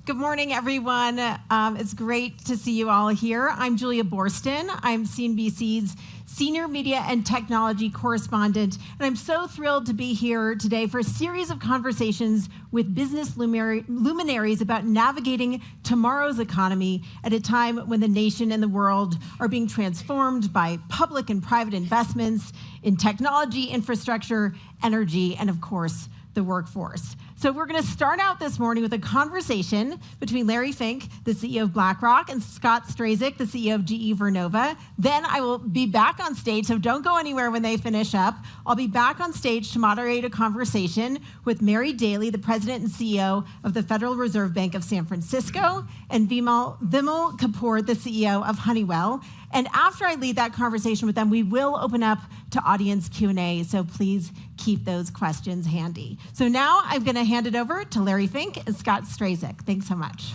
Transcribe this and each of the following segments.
Good morning, everyone. It's great to see you all here. I'm Julia Borston. I'm CNBC's Senior Media and Technology Correspondent, and I'm so thrilled to be here today for a series of conversations with business luminaries about navigating tomorrow's economy at a time when the nation and the world are being transformed by public and private investments in technology, infrastructure, energy, and of course, the workforce. So we're going to start out this morning with a conversation between Larry Fink, the CEO of BlackRock, and Scott Strazik, the CEO of GE Vernova. Then I will be back on stage, so don't go anywhere when they finish up. I'll be back on stage to moderate a conversation with Mary Daly, the president and CEO of the Federal Reserve Bank of San Francisco, and Vimal Kapoor, the CEO of Honeywell. And after I lead that conversation with them, we will open up to audience Q&A, so please keep those questions handy. So now I'm going to hand it over to Larry Fink and Scott Strazik. Thanks so much.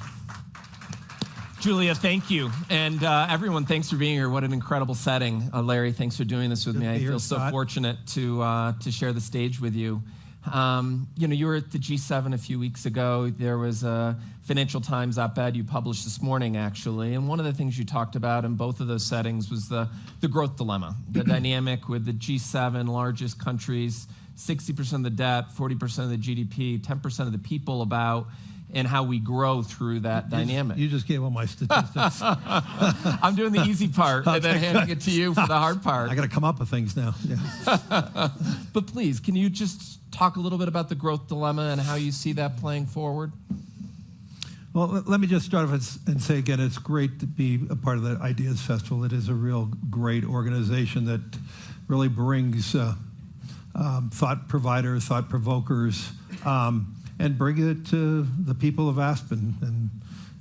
Julia, thank you. And everyone, thanks for being here. What an incredible setting. Larry, thanks for doing this with me. I feel so fortunate to share the stage with you. You were at the G7 a few weeks ago. There was a Financial Times op-ed you published this morning, actually. And one of the things you talked about in both of those settings was the growth dilemma, the dynamic with the G7 largest countries, 60% of the debt, 40% of the GDP, 10% of the people about, and how we grow through that dynamic. You just gave all my statistics. I'm doing the easy part and then handing it to you for the hard part. I got to come up with things now. Yeah. But please, can you just talk a little bit about the growth dilemma and how you see that playing forward? Well, let me just start off and say again, it's great to be a part of the Ideas Festival. It is a real great organization that really brings thought providers, thought provokers, and bring it to the people of Aspen.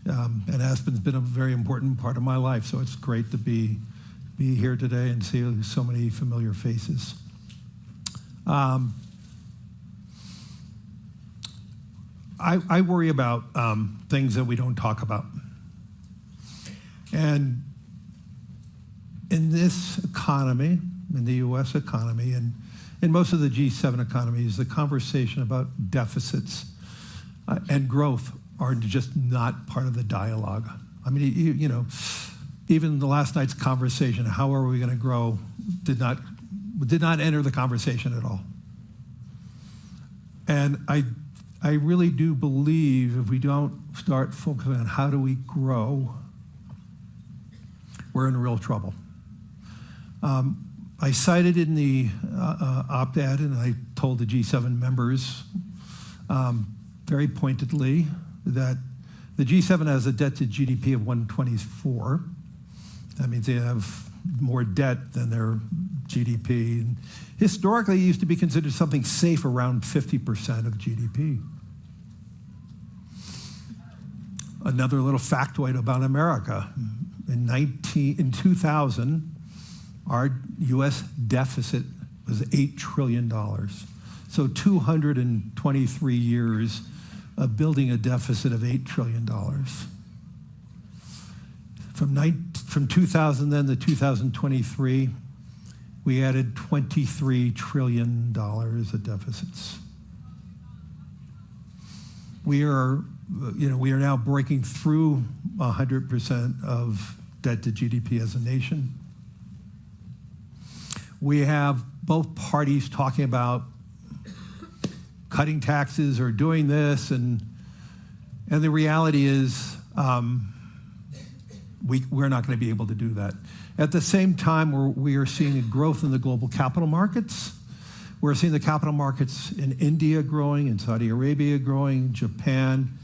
And Aspen's been a very important part of my life, so it's great to be here today and see so many familiar faces. I worry about things that we don't talk about. And in this economy, in the U.S. economy, and in most of the G7 economies, the conversation about deficits and growth are just not part of the dialogue. I mean, you know, even the last night's conversation, how are we going to grow, did not enter the conversation at all. And I really do believe if we don't start focusing on how do we grow, we're in real trouble. I cited in the op-ed, and I told the G7 members very pointedly that the G7 has a debt to GDP of 124. That means they have more debt than their GDP. And historically, it used to be considered something safe around 50% of GDP. Another little factoid about America. In 2000, our U.S. deficit was $8 trillion. So 223 years of building a deficit of $8 trillion. From 2000 then to 2023, we added $23 trillion of deficits. We are now breaking through 100% of debt to GDP as a nation. We have both parties talking about cutting taxes or doing this, and the reality is we're not going to be able to do that. At the same time, we are seeing a growth in the global capital markets. We're seeing the capital markets in India growing, in Saudi Arabia growing, Japan.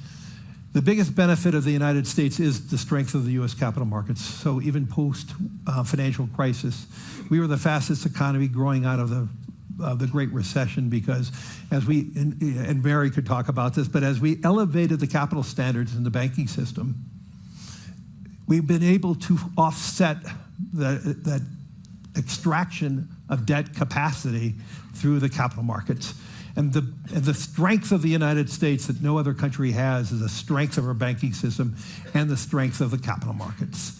The biggest benefit of the United States is the strength of the U.S. capital markets. So even post-financial crisis, we were the fastest economy growing out of the Great Recession because and Mary could talk about this, but as we elevated the capital standards in the banking system, we've been able to offset that extraction of debt capacity through the capital markets. And the strength of the United States that no other country has is the strength of our banking system and the strength of the capital markets.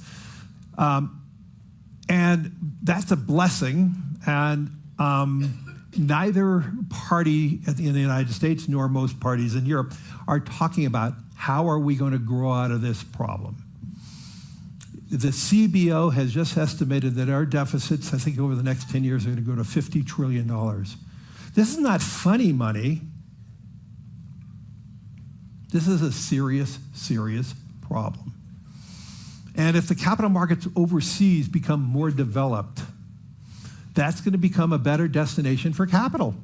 And that's a blessing. And neither party in the United States nor most parties in Europe are talking about How are we going to grow out of this problem? The CBO has just estimated that our deficits, I think over the next 10 years, are going to go to $50 trillion. This is not funny money. This is a serious, serious problem. And if the capital markets overseas become more developed, that's going to become a better destination for capital.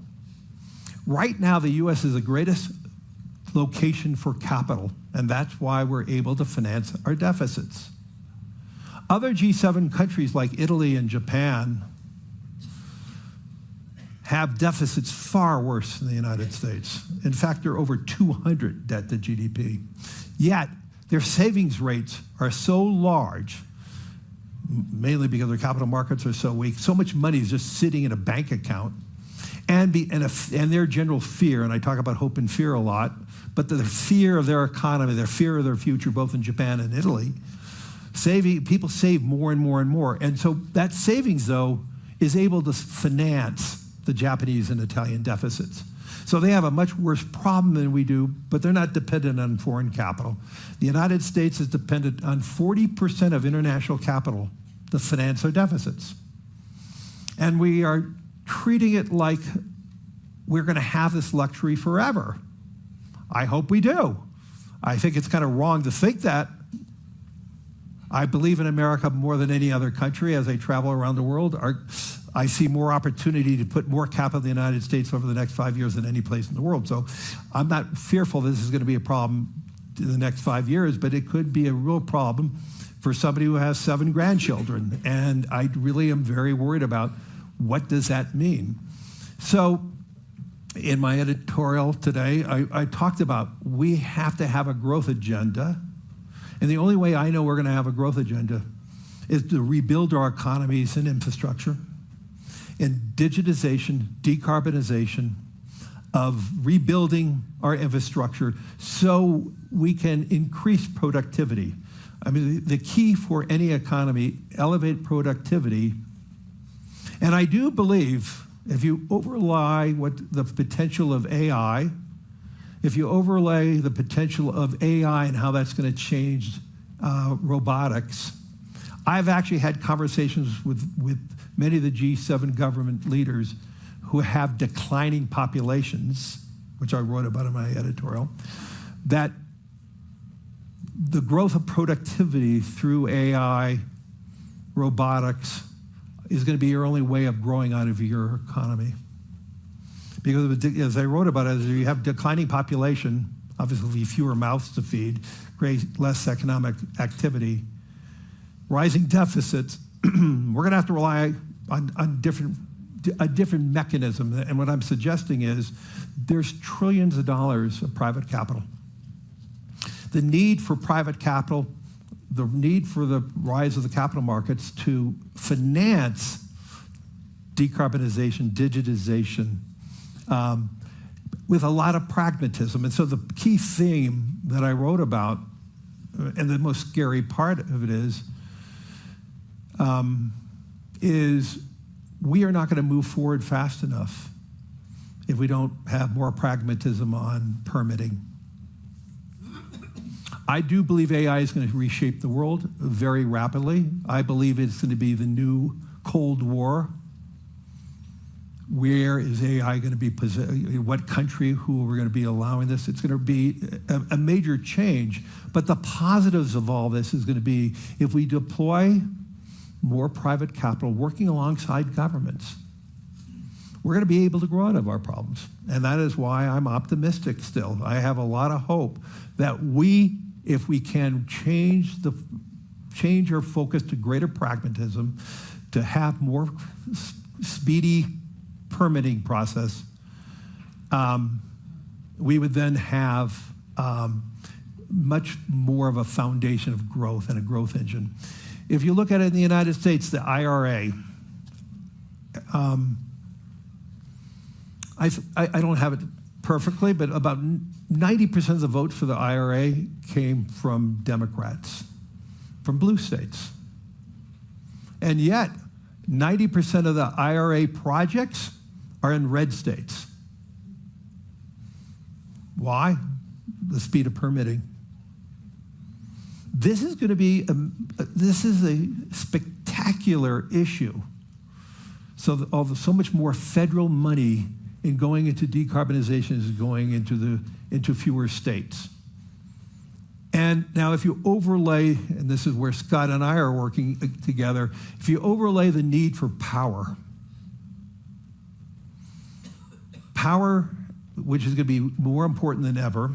Right now, the U.S. is the greatest location for capital, and that's why we're able to finance our deficits. Other G7 countries like Italy and Japan have deficits far worse than the United States. In fact, they're over 200 debt to GDP. Yet, their savings rates are so large, mainly because their capital markets are so weak, so much money is just sitting in a bank account, and their general fear, and I talk about hope and fear a lot, but the fear of their economy, their fear of their future, both in Japan and Italy, people save more and more and more. And so that savings, though, is able to finance the Japanese and Italian deficits. So they have a much worse problem than we do, but they're not dependent on foreign capital. The United States is dependent on 40% of international capital to finance their deficits. And we are treating it like we're going to have this luxury forever. I hope we do. I think it's kind of wrong to think that. I believe in America more than any other country. As I travel around the world, I see more opportunity to put more capital in the United States over the next 5 years than any place in the world. So I'm not fearful this is going to be a problem in the next 5 years, but it could be a real problem for somebody who has 7 grandchildren. And I really am very worried about what does that mean. So in my editorial today, I talked about we have to have a growth agenda. And the only way I know we're going to have a growth agenda is to rebuild our economies and infrastructure, and digitization, decarbonization, of rebuilding our infrastructure so we can increase productivity. I mean, the key for any economy, elevate productivity. And I do believe if you overlay the potential of AI, if you overlay the potential of AI and how that's going to change robotics, I've actually had conversations with many of the G7 government leaders who have declining populations, which I wrote about in my editorial, that the growth of productivity through AI, robotics, is going to be your only way of growing out of your economy. Because as I wrote about it, as you have declining population, obviously fewer mouths to feed, less economic activity, rising deficits, we're going to have to rely on a different mechanism. And what I'm suggesting is there's trillions of dollars of private capital. The need for private capital, the need for the rise of the capital markets to finance decarbonization, digitization, with a lot of pragmatism. And so the key theme that I wrote about, and the most scary part of it is we are not going to move forward fast enough if we don't have more pragmatism on permitting. I do believe AI is going to reshape the world very rapidly. I believe it's going to be the new Cold War. Where is AI going to be positioned? What country, who we're going to be allowing this? It's going to be a major change. But the positives of all this is going to be if we deploy more private capital working alongside governments, we're going to be able to grow out of our problems. And that is why I'm optimistic still. I have a lot of hope that if we can change our focus to greater pragmatism, to have more speedy permitting process, we would then have much more of a foundation of growth and a growth engine. If you look at it in the United States, the IRA, I don't have it perfectly, but about 90% of the votes for the IRA came from Democrats, from blue states. And yet, 90% of the IRA projects are in red states. Why? The speed of permitting. this is going to be this is a spectacular issue. So so much more federal money in going into decarbonization is going into fewer states. And now if you overlay, and this is where Scott and I are working together, if you overlay the need for power, which is going to be more important than ever,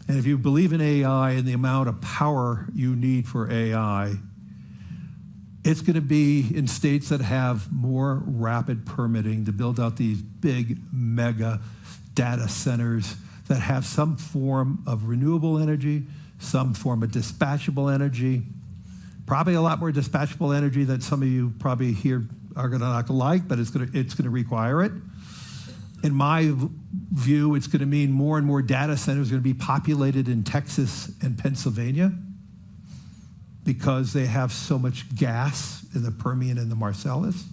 and if you believe in AI and the amount of power you need for AI, it's going to be in states that have more rapid permitting to build out these big mega data centers that have some form of renewable energy, some form of dispatchable energy, probably a lot more dispatchable energy that some of you probably here are going to not like, but it's going to require it. In my view, it's going to mean more and more data centers are going to be populated in Texas and Pennsylvania because they have so much gas in the Permian and the Marcellus.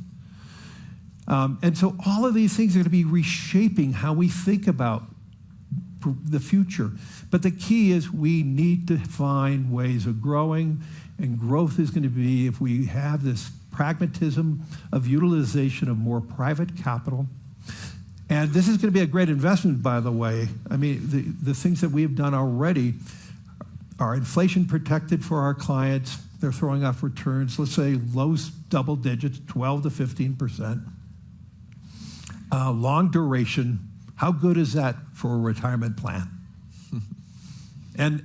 And so all of these things are going to be reshaping how we think about the future. But the key is we need to find ways of growing, and growth is going to be if we have this pragmatism of utilization of more private capital. And this is going to be a great investment, by the way. I mean, the things that we've done already are inflation protected for our clients. They're throwing off returns, let's say low double digits, 12 to 15%. Long duration. How good is that for a retirement plan? And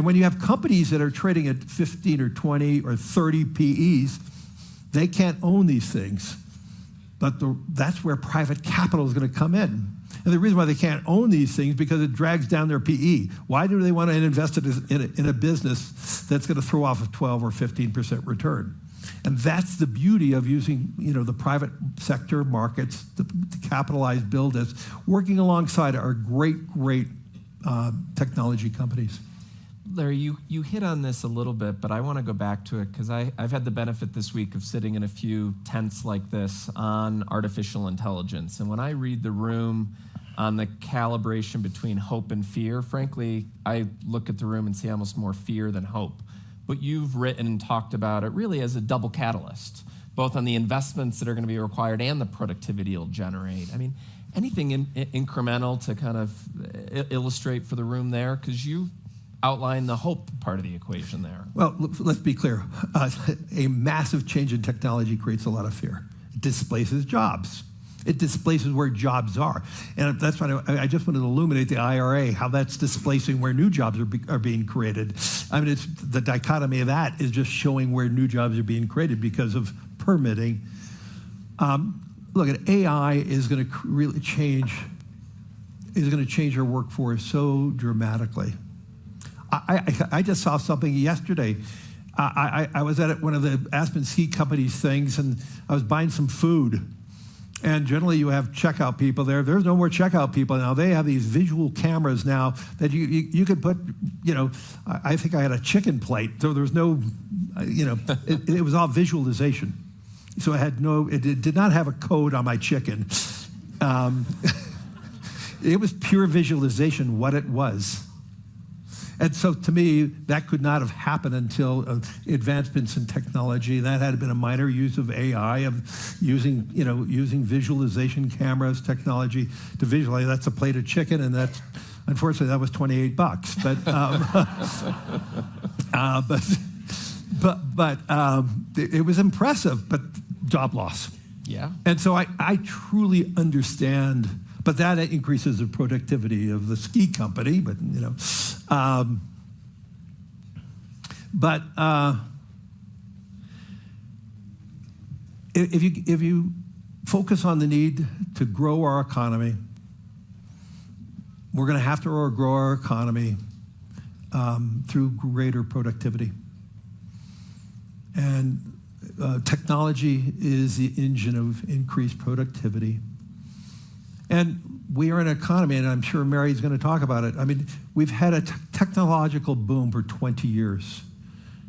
when you have companies that are trading at 15 or 20 or 30 PEs, they can't own these things. But that's where private capital is going to come in. And the reason why they can't own these things is because it drags down their PE. Why do they want to invest in a business that's going to throw off a 12 or 15% return? And that's the beauty of using the private sector markets to capitalize, build this, working alongside our great technology companies. Larry, you hit on this a little bit, but I want to go back to it because I've had the benefit this week of sitting in a few tents like this on artificial intelligence. And when I read the room on the calibration between hope and fear, frankly, I look at the room and see almost more fear than hope. But you've written and talked about it really as a double catalyst, both on the investments that are going to be required and the productivity it'll generate. I mean, anything incremental to kind of illustrate for the room there? Because you outline the hope part of the equation there. Well, let's be clear. A massive change in technology creates a lot of fear. It displaces jobs. It displaces where jobs are. And that's why I just wanted to illuminate the IRA, how that's displacing where new jobs are being created. I mean, the dichotomy of that is just showing where new jobs are being created because of permitting. Look, AI is going to really change our workforce so dramatically. I just saw something yesterday. I was at one of the Aspen Ski Company's things, and I was buying some food. And generally, you have checkout people there. There's no more checkout people now. They have these visual cameras now that you could put, I think I had a chicken plate. So there was no, it was all visualization. So it did not have a code on my chicken. It was pure visualization, what it was. And so to me, that could not have happened until advancements in technology. That had been a minor use of AI, of using visualization cameras, technology to visualize. That's a plate of chicken, and unfortunately, that was $28. But it was impressive, but job loss. Yeah. And so I truly understand. But that increases the productivity of the ski company. But if you focus on the need to grow our economy, we're going to have to grow our economy through greater productivity. And technology is the engine of increased productivity. And we are an economy, and I'm sure Mary's going to talk about it. I mean, we've had a technological boom for 20 years,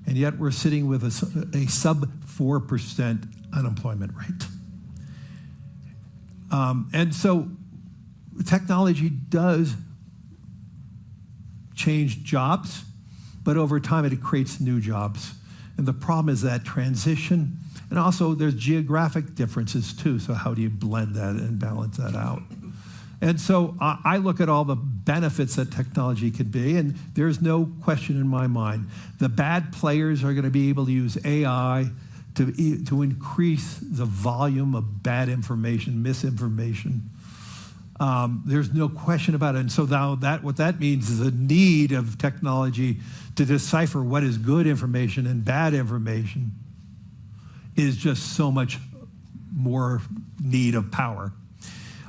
and yet we're sitting with a sub 4% unemployment rate. And so technology does change jobs, but over time it creates new jobs. And the problem is that transition, and also there's geographic differences too, so how do you blend that and balance that out? And so I look at all the benefits that technology could be, and there's no question in my mind. The bad players are going to be able to use AI to increase the volume of bad information, misinformation. There's no question about it. And so now what that means is the need of technology to decipher what is good information and bad information is just so much more need of power.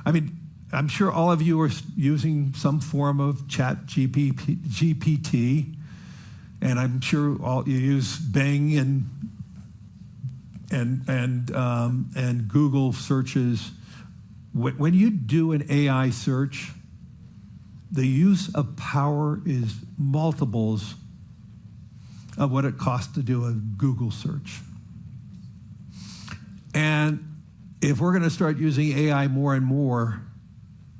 I mean, I'm sure all of you are using some form of chat GPT, and I'm sure all you use Bing and Google searches. When you do an AI search, the use of power is multiples of what it costs to do a Google search. And if we're going to start using AI more and more,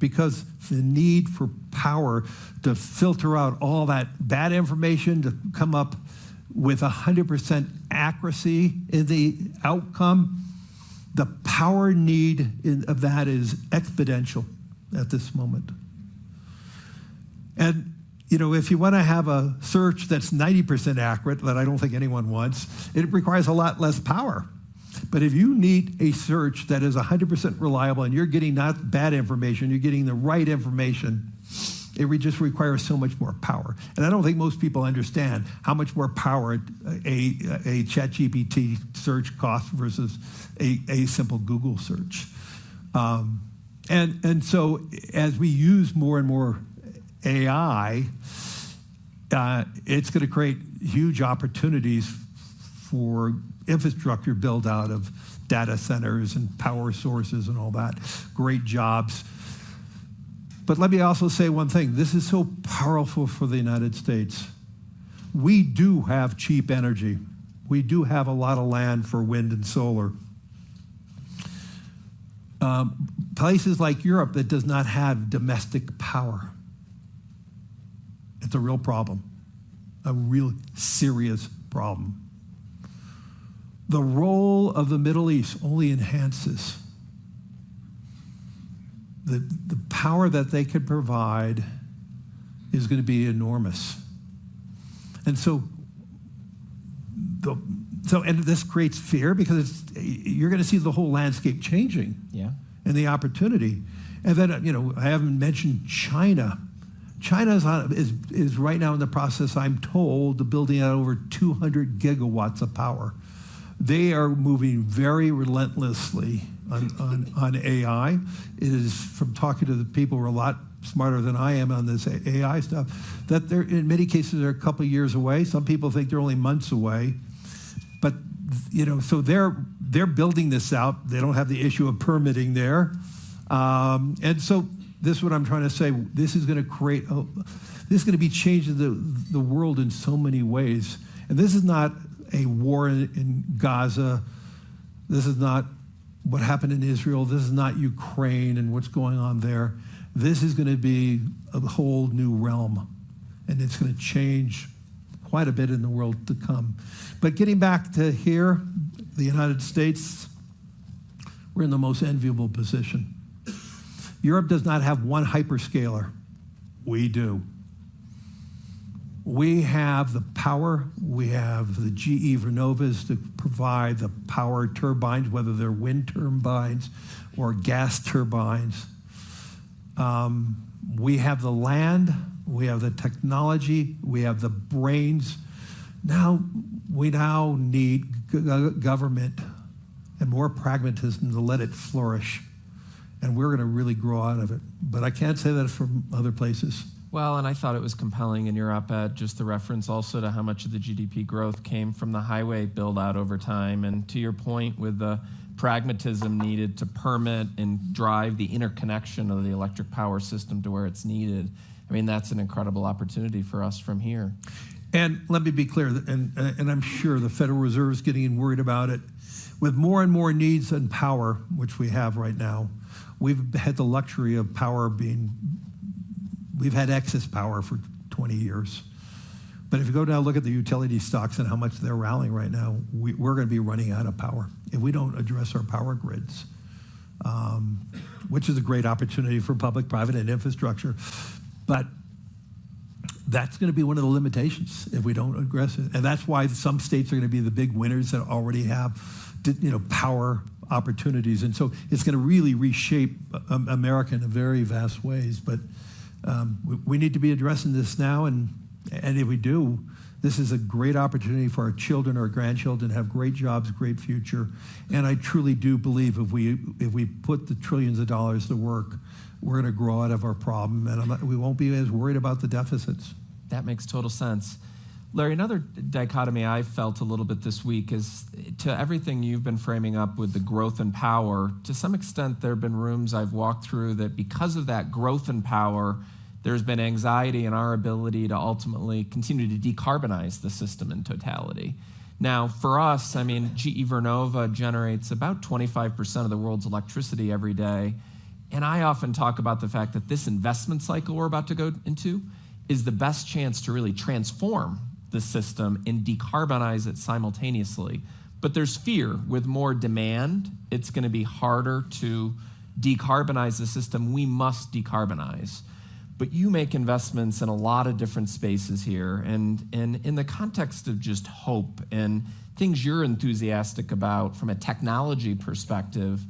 because the need for power to filter out all that bad information, to come up with 100% accuracy in the outcome, the power need of that is exponential at this moment. And, you know, if you want to have a search that's 90% accurate, that I don't think anyone wants, it requires a lot less power. But if you need a search that is 100% reliable and you're getting not bad information, you're getting the right information, it just requires so much more power. And I don't think most people understand how much more power a ChatGPT search costs versus a simple Google search. And so as we use more and more AI, it's going to create huge opportunities for infrastructure build out of data centers and power sources and all that. Great jobs. But let me also say one thing. This is so powerful for the United States. We do have cheap energy. We do have a lot of land for wind and solar. Places like Europe that does not have domestic power. It's a real problem, a real serious problem. The role of the Middle East only enhances the power that they could provide is going to be enormous. And so and this creates fear because you're going to see the whole landscape changing. Yeah. And the opportunity. And then, you know, I haven't mentioned China. China is right now in the process, I'm told, of building out over 200 gigawatts of power. They are moving very relentlessly on AI. It is, from talking to the people who are a lot smarter than I am on this AI stuff, that they're, in many cases, they're a couple of years away. Some people think they're only months away. But, you know, so they're building this out. They don't have the issue of permitting there. And so this is what I'm trying to say. This is going to be changing the world in so many ways. And this is not a war in Gaza. This is not what happened in Israel. This is not Ukraine and what's going on there. This is going to be a whole new realm. And it's going to change quite a bit in the world to come. But getting back to here, the United States, we're in the most enviable position. Europe does not have one hyperscaler. We do. We have the power. We have the GE Vernovas to provide the power turbines, whether they're wind turbines or gas turbines. We have the land. We have the technology. We have the brains. We now need government and more pragmatism to let it flourish. And we're going to really grow out of it. But I can't say that from other places. Well, and I thought it was compelling in your op-ed, just the reference also to how much of the GDP growth came from the highway build-out over time. And to your point, with the pragmatism needed to permit and drive the interconnection of the electric power system to where it's needed, I mean, that's an incredible opportunity for us from here. And let me be clear, and I'm sure the Federal Reserve is getting worried about it. With more and more needs and power, which we have right now, we've had the luxury of power we've had excess power for 20 years. But if you go down and look at the utility stocks and how much they're rallying right now, we're going to be running out of power if we don't address our power grids, which is a great opportunity for public, private, and infrastructure. But that's going to be one of the limitations if we don't address it. And that's why some states are going to be the big winners that already have, power opportunities. And so it's going to really reshape America in a very vast ways. But we need to be addressing this now. And if we do, this is a great opportunity for our children, our grandchildren to have great jobs, great future. And I truly do believe if we put the trillions of dollars to work, we're going to grow out of our problem, and we won't be as worried about the deficits. That makes total sense. Larry, another dichotomy I felt a little bit this week is to everything you've been framing up with the growth and power, to some extent there have been rooms I've walked through that because of that growth and power, there's been anxiety in our ability to ultimately continue to decarbonize the system in totality. Now, for us, GE Vernova generates about 25% of the world's electricity every day. And I often talk about the fact that this investment cycle we're about to go into is the best chance to really transform the system and decarbonize it simultaneously. But there's fear. With more demand, it's going to be harder to decarbonize the system. We must decarbonize. But you make investments in a lot of different spaces here. And in the context of just hope and things you're enthusiastic about from a technology perspective,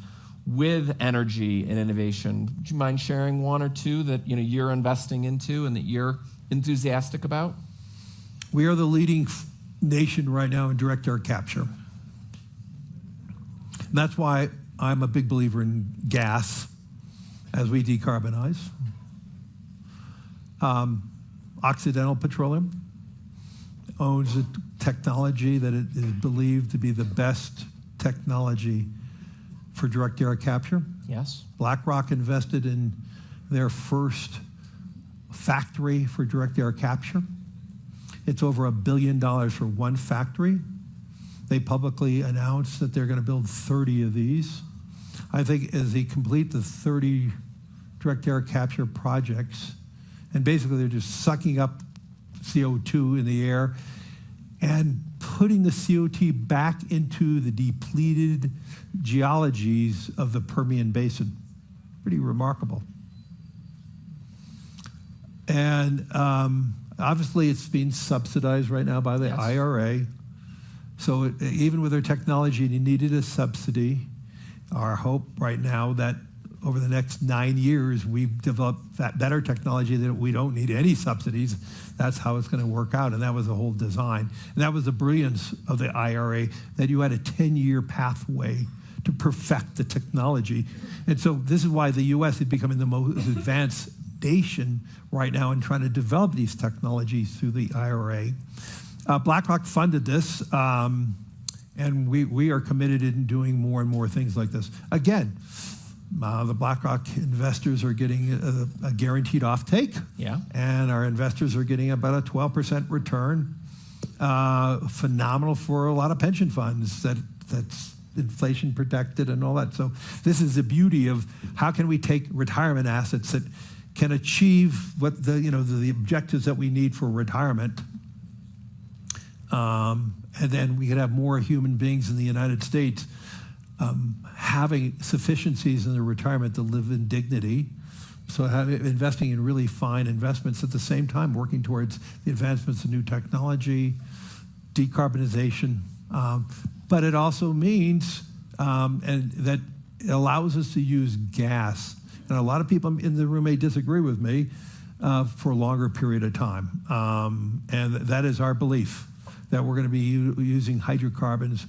with energy and innovation, would you mind sharing one or two that you're investing into and that you're enthusiastic about? We are the leading nation right now in direct air capture. And that's why I'm a big believer in gas as we decarbonize. Occidental Petroleum owns a technology that it is believed to be the best technology for direct air capture. Yes. BlackRock invested in their first factory for direct air capture. It's over $1 billion for one factory. They publicly announced that they're going to build 30 of these. I think as they complete the 30 direct air capture projects, and basically they're just sucking up CO2 in the air and putting the CO2 back into the depleted geologies of the Permian Basin. Pretty remarkable. And obviously it's being subsidized right now by the IRA. So even with their technology, they needed a subsidy. Our hope right now that over the next 9 years, we've developed that better technology that we don't need any subsidies. That's how it's going to work out, and that was the whole design. And that was the brilliance of the IRA, that you had a 10-year pathway to perfect the technology. And so this is why the U.S. is becoming the most advanced nation right now in trying to develop these technologies through the IRA. BlackRock funded this, and we are committed in doing more and more things like this. Again, the BlackRock investors are getting a guaranteed offtake, and our investors are getting about a 12% return. Phenomenal for a lot of pension funds that's inflation protected and all that. So this is the beauty of how can we take retirement assets that can achieve what the objectives that we need for retirement, and then we could have more human beings in the United States having sufficiencies in their retirement to live in dignity. So investing in really fine investments at the same time, working towards the advancements of new technology, decarbonization. But it also means and that it allows us to use gas. And a lot of people in the room may disagree with me for a longer period of time. And that is our belief, that we're going to be using hydrocarbons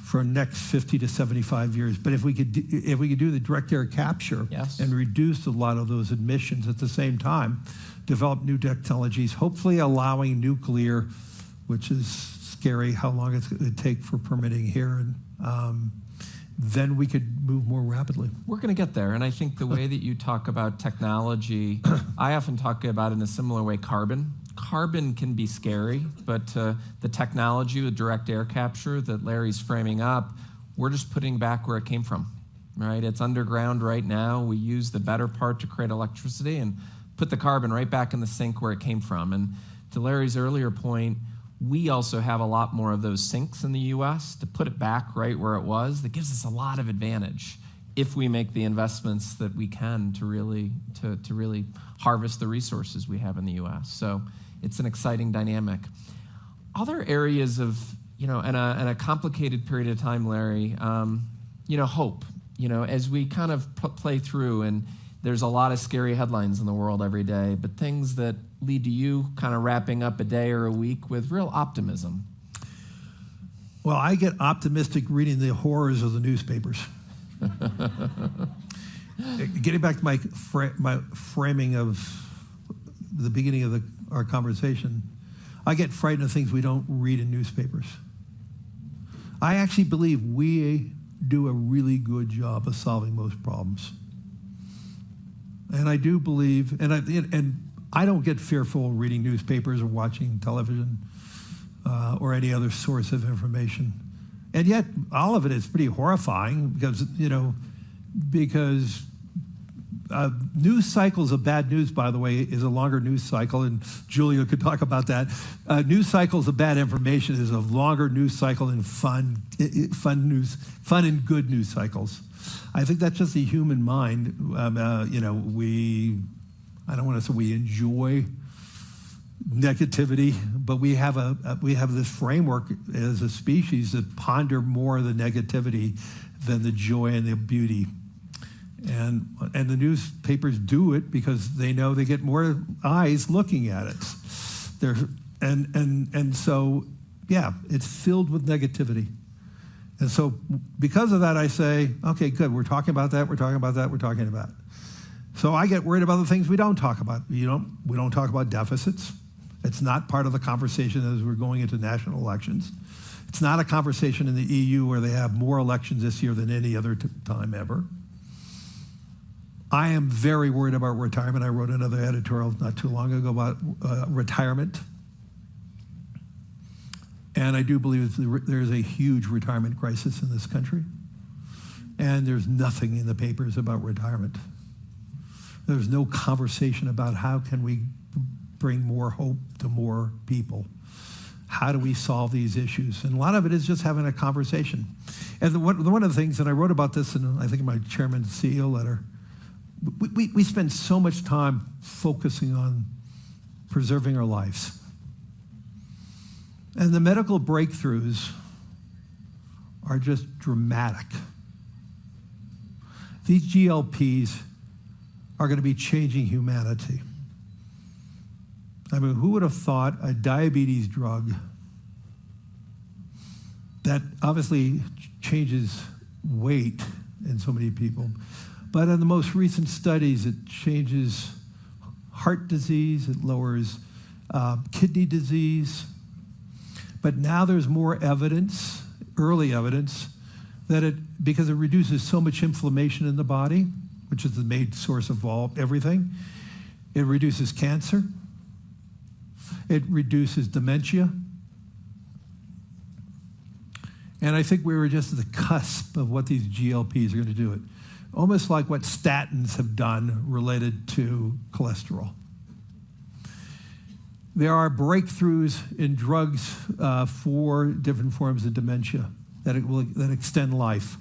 for the next 50 to 75 years. But if we could do the direct air capture and reduce a lot of those emissions at the same time, develop new technologies, hopefully allowing nuclear, which is scary how long it's going to take for permitting here, and then we could move more rapidly. We're going to get there. And I think the way that you talk about technology, I often talk about in a similar way carbon. Carbon can be scary, but the technology with direct air capture that Larry's framing up, we're just putting back where it came from, right? It's underground right now. We use the better part to create electricity and put the carbon right back in the sink where it came from. And to Larry's earlier point, we also have a lot more of those sinks in the U.S. to put it back right where it was. That gives us a lot of advantage if we make the investments that we can to really harvest the resources we have in the U.S. So it's an exciting dynamic. Other areas of, in a complicated period of time, Larry, hope. As we kind of play through, and there's a lot of scary headlines in the world every day, but things that lead to you kind of wrapping up a day or a week with real optimism. Well, I get optimistic reading the horrors of the newspapers. Getting back to my framing of the beginning of our conversation, I get frightened of things we don't read in newspapers. I actually believe we do a really good job of solving most problems. And I do believe, and I don't get fearful reading newspapers or watching television or any other source of information. And yet, all of it is pretty horrifying because news cycles of bad news, by the way, is a longer news cycle, and Julia could talk about that. News cycles of bad information is a longer news cycle than fun and good news cycles. I think that's just the human mind. I don't want to say we enjoy negativity, but we have this framework as a species that ponder more of the negativity than the joy and the beauty. And the newspapers do it because they know they get more eyes looking at it. So it's filled with negativity. And so because of that, I say, okay, good, we're talking about that, we're talking about that, we're talking about. So I get worried about the things we don't talk about. We don't talk about deficits. It's not part of the conversation as we're going into national elections. It's not a conversation in the EU where they have more elections this year than any other time ever. I am very worried about retirement. I wrote another editorial not too long ago about retirement. And I do believe there's a huge retirement crisis in this country. And there's nothing in the papers about retirement. There's no conversation about how can we bring more hope to more people. How do we solve these issues? And a lot of it is just having a conversation. And one of the things, and I wrote about this in, I think, in my chairman's CEO letter, we spend so much time focusing on preserving our lives. And the medical breakthroughs are just dramatic. These GLPs are going to be changing humanity. I mean, who would have thought a diabetes drug that obviously changes weight in so many people, but in the most recent studies, it changes heart disease, it lowers kidney disease. But now there's more evidence, early evidence, that because it reduces so much inflammation in the body, which is the main source of everything, it reduces cancer, it reduces dementia. And I think we were just at the cusp of what these GLPs are going to do. It almost like what statins have done related to cholesterol. There are breakthroughs in drugs for different forms of dementia that extend life.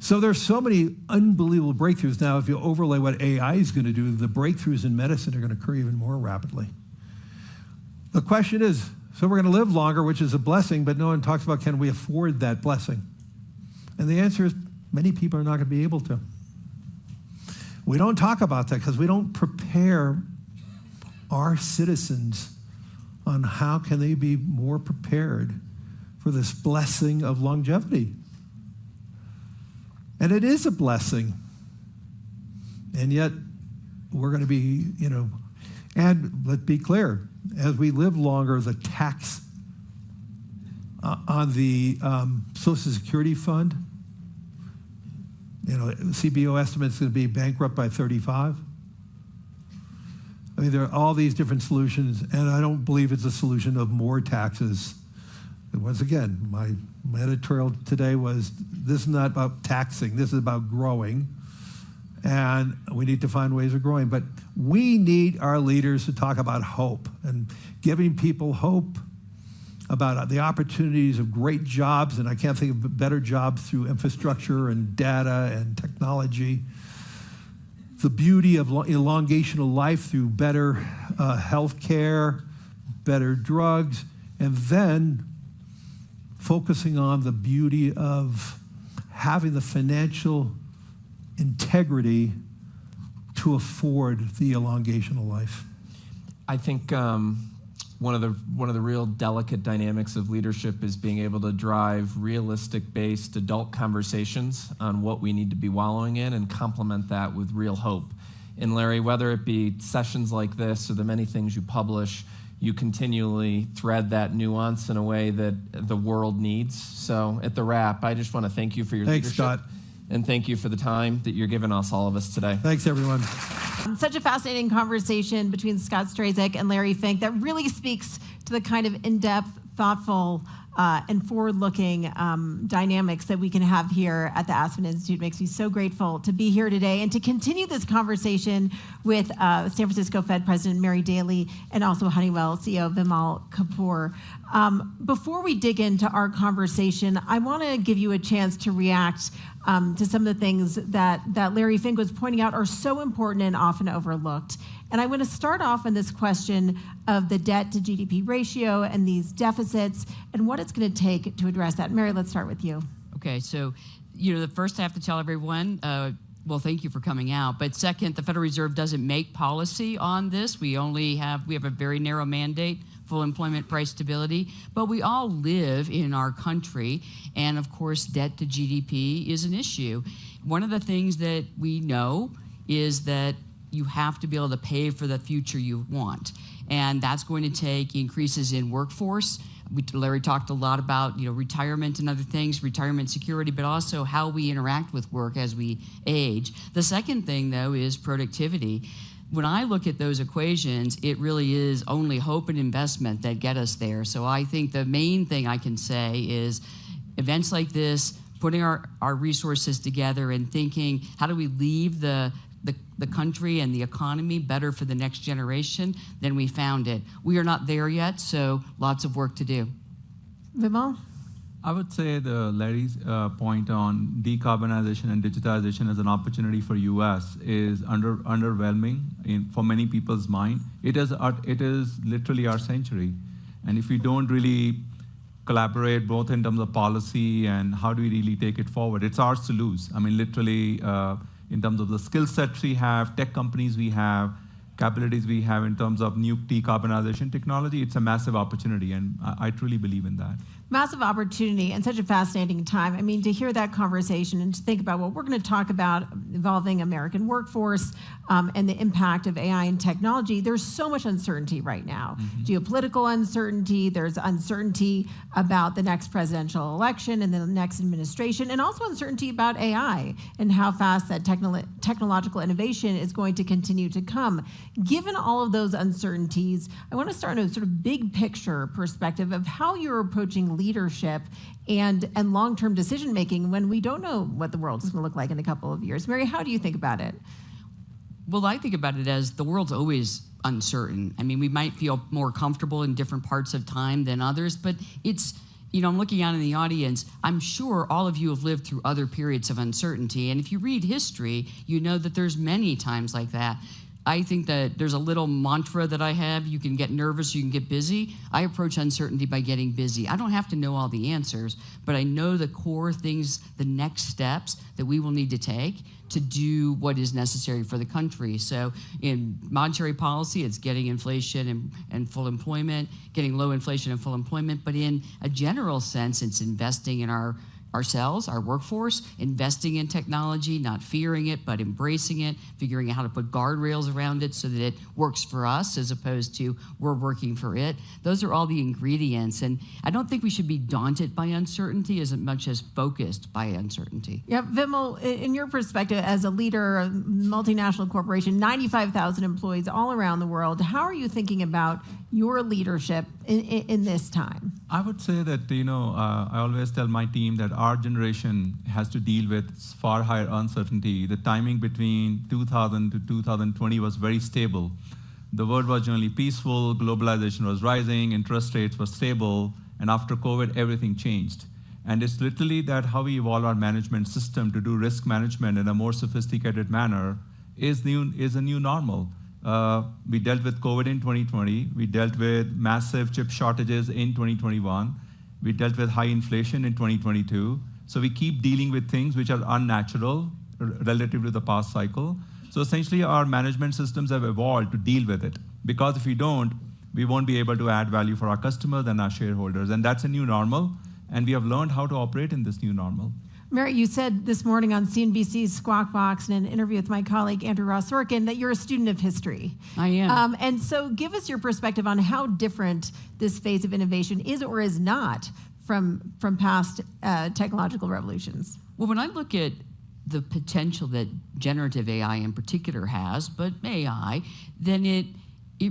So there's so many unbelievable breakthroughs. Now, if you overlay what AI is going to do, the breakthroughs in medicine are going to occur even more rapidly. The question is, so we're going to live longer, which is a blessing, but no one talks about, can we afford that blessing? And the answer is, many people are not going to be able to. We don't talk about that because we don't prepare our citizens on how can they be more prepared for this blessing of longevity. And it is a blessing. And yet, we're going to be, and let's be clear, as we live longer, the tax on the Social Security Fund, CBO estimates going to be bankrupt by 35. I mean, there are all these different solutions, and I don't believe it's a solution of more taxes. And once again, my editorial today was, this is not about taxing, this is about growing. and we need to find ways of growing. But we need our leaders to talk about hope and giving people hope about the opportunities of great jobs, and I can't think of better jobs through infrastructure and data and technology. The beauty of elongation of life through better health care, better drugs, and then focusing on the beauty of having the financial integrity to afford the elongation of life. I think one of the real delicate dynamics of leadership is being able to drive realistic-based adult conversations on what we need to be wallowing in and complement that with real hope. And Larry, whether it be sessions like this or the many things you publish, you continually thread that nuance in a way that the world needs. So at the wrap, I just want to thank you for your leadership. Scott. And thank you for the time that you're giving us, all of us today. Thanks, everyone. Such a fascinating conversation between Scott Strazek and Larry Fink that really speaks to the kind of in-depth, thoughtful, and forward-looking dynamics that we can have here at the Aspen Institute. It makes me so grateful to be here today and to continue this conversation with San Francisco Fed President Mary Daly and also Honeywell CEO Vimal Kapur. Before we dig into our conversation, I want to give you a chance to react to some of the things that Larry Fink was pointing out are so important and often overlooked. And I want to start off on this question of the debt to GDP ratio and these deficits and what it's going to take to address that. Mary, let's start with you. Okay, so, the first I have to tell everyone, well, thank you for coming out. But second, the Federal Reserve doesn't make policy on this. We have a very narrow mandate, full employment, price stability. But we all live in our country, and of course, debt to GDP is an issue. One of the things that we know is that you have to be able to pay for the future you want. And that's going to take increases in workforce. Larry talked a lot about retirement and other things, retirement security, but also how we interact with work as we age. The second thing, though, is productivity. When I look at those equations, it really is only hope and investment that get us there. So I think the main thing I can say is events like this, putting our resources together and thinking, how do we leave the country and the economy better for the next generation than we found it. We are not there yet, so lots of work to do. Vimal? I would say Larry's point on decarbonization and digitization as an opportunity for U.S. is underwhelming for many people's mind. It is literally our century. And if we don't really collaborate both in terms of policy and how do we really take it forward, it's ours to lose. I mean, literally, in terms of the skill sets we have, tech companies we have, capabilities we have in terms of new decarbonization technology, it's a massive opportunity, and I truly believe in that. Massive opportunity and such a fascinating time. I mean, to hear that conversation and to think about what we're going to talk about involving American workforce and the impact of AI and technology, there's so much uncertainty right now. Mm-hmm. Geopolitical uncertainty, there's uncertainty about the next presidential election and the next administration, and also uncertainty about AI and how fast that technological innovation is going to continue to come. Given all of those uncertainties, I want to start in a sort of big picture perspective of how you're approaching leadership and long-term decision-making when we don't know what the world is going to look like in a couple of years. Mary, how do you think about it? Well, I think about it as the world's always uncertain. I mean, we might feel more comfortable in different parts of time than others, but it's, I'm looking out in the audience, I'm sure all of you have lived through other periods of uncertainty, and if you read history, you know that there's many times like that. I think that there's a little mantra that I have. You can get nervous, you can get busy. I approach uncertainty by getting busy. I don't have to know all the answers, but I know the core things, the next steps that we will need to take to do what is necessary for the country. So in monetary policy, it's getting inflation and full employment, getting low inflation and full employment. But in a general sense, it's investing in ourselves, our workforce, investing in technology, not fearing it, but embracing it, figuring out how to put guardrails around it so that it works for us as opposed to we're working for it. Those are all the ingredients. And I don't think we should be daunted by uncertainty as much as focused by uncertainty. Yeah, Vimal, in your perspective as a leader of a multinational corporation, 95,000 employees all around the world, how are you thinking about your leadership in this time? I would say that, I always tell my team that our generation has to deal with far higher uncertainty. The timing between 2000 to 2020 was very stable. The world was generally peaceful, globalization was rising, interest rates were stable, and after COVID, everything changed. And it's literally that how we evolve our management system to do risk management in a more sophisticated manner is a new normal. We dealt with COVID in 2020. We dealt with massive chip shortages in 2021. We dealt with high inflation in 2022. So we keep dealing with things which are unnatural relative to the past cycle. So essentially, our management systems have evolved to deal with it. Because if we don't, we won't be able to add value for our customers and our shareholders. And that's a new normal. And we have learned how to operate in this new normal. Mary, you said this morning on CNBC's Squawk Box in an interview with my colleague Andrew Ross Sorkin that you're a student of history. I am. And so give us your perspective on how different this phase of innovation is or is not from past technological revolutions. Well, when I look at the potential that generative AI in particular has, but AI, then it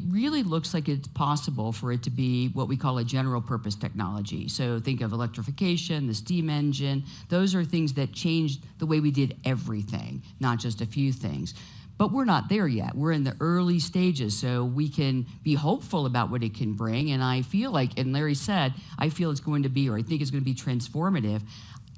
really looks like it's possible for it to be what we call a general purpose technology. So think of electrification, the steam engine. Those are things that changed the way we did everything, not just a few things. But we're not there yet. We're in the early stages, so we can be hopeful about what it can bring. And I feel like, and Larry said, I feel it's going to be, or I think it's going to be transformative.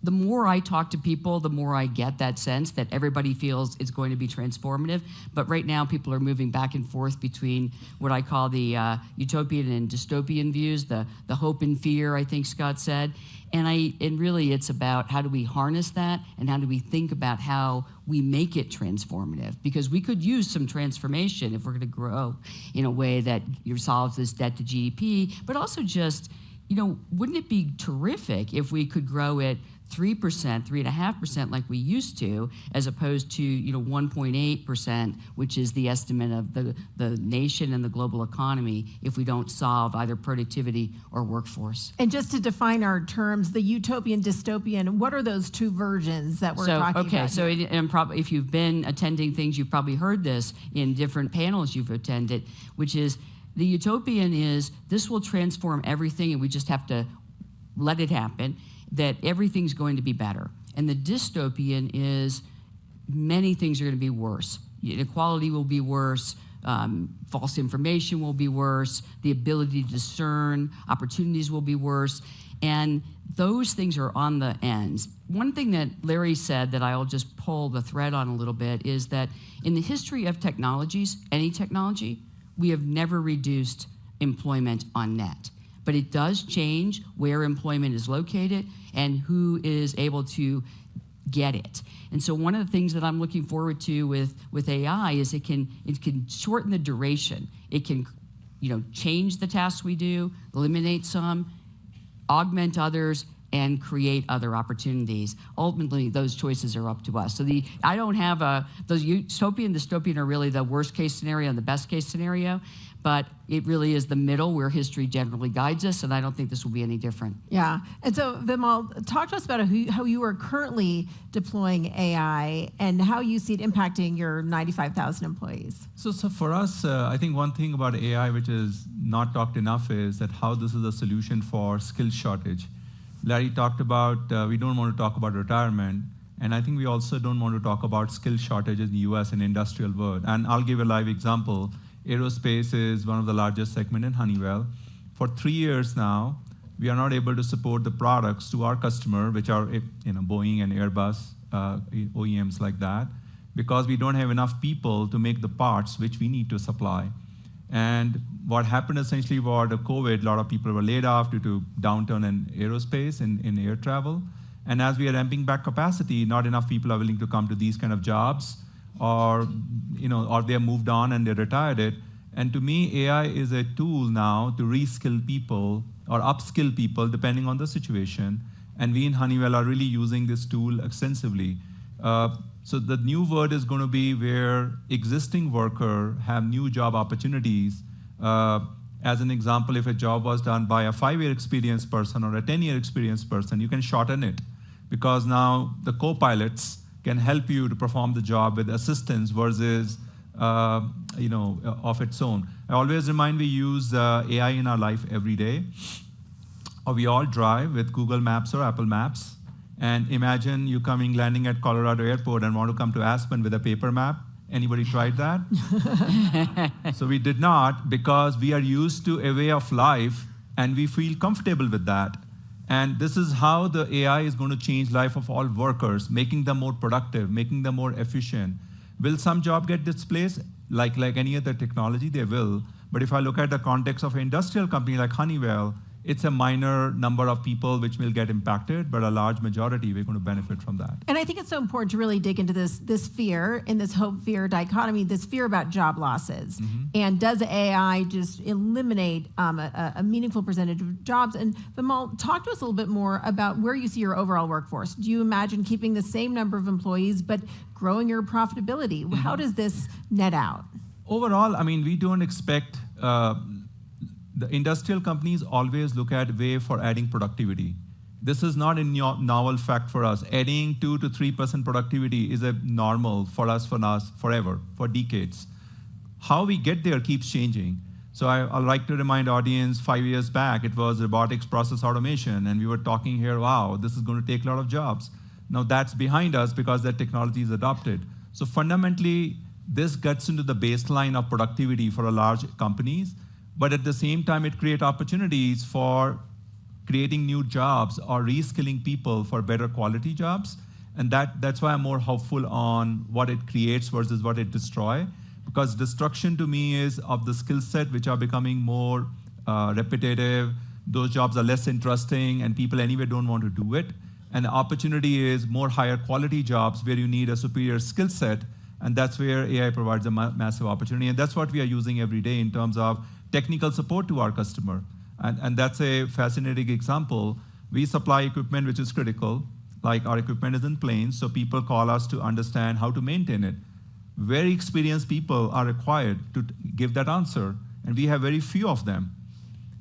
The more I talk to people, the more I get that sense that everybody feels it's going to be transformative. But right now, people are moving back and forth between what I call the utopian and dystopian views, the hope and fear, I think Scott said. And really, it's about how do we harness that and how do we think about how we make it transformative? Because we could use some transformation if we're going to grow in a way that solves this debt to GDP, but also just, wouldn't it be terrific if we could grow it 3%, 3.5% like we used to, as opposed to 1.8%, which is the estimate of the nation and the global economy if we don't solve either productivity or workforce. And just to define our terms, the utopian, dystopian, what are those two versions that we're talking about? So if you've been attending things, you've probably heard this in different panels you've attended, which is the utopian is this will transform everything and we just have to let it happen, that everything's going to be better. And the dystopian is many things are going to be worse. Inequality will be worse, false information will be worse, the ability to discern, opportunities will be worse, and those things are on the ends. One thing that Larry said that I'll just pull the thread on a little bit is that in the history of technologies, any technology, we have never reduced employment on net. But it does change where employment is located and who is able to get it. And so one of the things that I'm looking forward to with AI is it can shorten the duration. It can change the tasks we do, eliminate some, augment others, and create other opportunities. Ultimately, those choices are up to us. So I don't have those utopian and dystopian are really the worst case scenario and the best case scenario, but it really is the middle where history generally guides us, and I don't think this will be any different. Yeah, and so Vimal, talk to us about how you are currently deploying AI and how you see it impacting your 95,000 employees. So for us, I think one thing about AI which is not talked enough is that how this is a solution for skill shortage. Larry talked about, we don't want to talk about retirement, and I think we also don't want to talk about skill shortage in the US and industrial world. And I'll give a live example. Aerospace is one of the largest segments in Honeywell. For 3 years now, we are not able to support the products to our customer, which are Boeing and Airbus, OEMs like that, because we don't have enough people to make the parts which we need to supply. And what happened essentially was the COVID, a lot of people were laid off due to downturn in aerospace and in air travel. And as we are ramping back capacity, not enough people are willing to come to these kind of jobs, or they have moved on and they retired it. And to me, AI is a tool now to reskill people or upskill people depending on the situation. And we in Honeywell are really using this tool extensively. So the new word is going to be where existing workers have new job opportunities. As an example, if a job was done by a 5-year experienced person or a 10-year experienced person, you can shorten it, because now the co-pilots can help you to perform the job with assistance versus of its own. I always remind we use AI in our life every day. Or we all drive with Google Maps or Apple Maps. And imagine you landing at Colorado Airport and want to come to Aspen with a paper map. Anybody tried that? So we did not, because we are used to a way of life and we feel comfortable with that. And this is how the AI is going to change life of all workers, making them more productive, making them more efficient. Will some job get displaced? Like any other technology, they will. But if I look at the context of an industrial company like Honeywell, it's a minor number of people which will get impacted, but a large majority, we're going to benefit from that. And I think it's so important to really dig into this fear, in this hope-fear dichotomy, this fear about job losses. Mm-hmm. And does AI just eliminate a meaningful percentage of jobs? And Vimal, talk to us a little bit more about where you see your overall workforce. Do you imagine keeping the same number of employees, but growing your profitability? Mm-hmm. How does this net out? Overall, I mean, we don't expect... the industrial companies always look at way for adding productivity. This is not a novel fact for us. Adding 2 to 3% productivity is a normal for us, forever, for decades. How we get there keeps changing. So I'd like to remind audience, 5 years back, it was robotics process automation, and we were talking here, wow, this is going to take a lot of jobs. Now that's behind us because that technology is adopted. So fundamentally, this gets into the baseline of productivity for a large companies. But at the same time, it creates opportunities for creating new jobs or reskilling people for better quality jobs. And that's why I'm more hopeful on what it creates versus what it destroys. Because destruction to me is of the skill set which are becoming more repetitive. Those jobs are less interesting and people anyway don't want to do it. And the opportunity is more higher quality jobs where you need a superior skill set. And that's where AI provides a massive opportunity. And that's what we are using every day in terms of technical support to our customer. And that's a fascinating example. We supply equipment which is critical, like our equipment is in planes, so people call us to understand how to maintain it. Very experienced people are required to give that answer, and we have very few of them.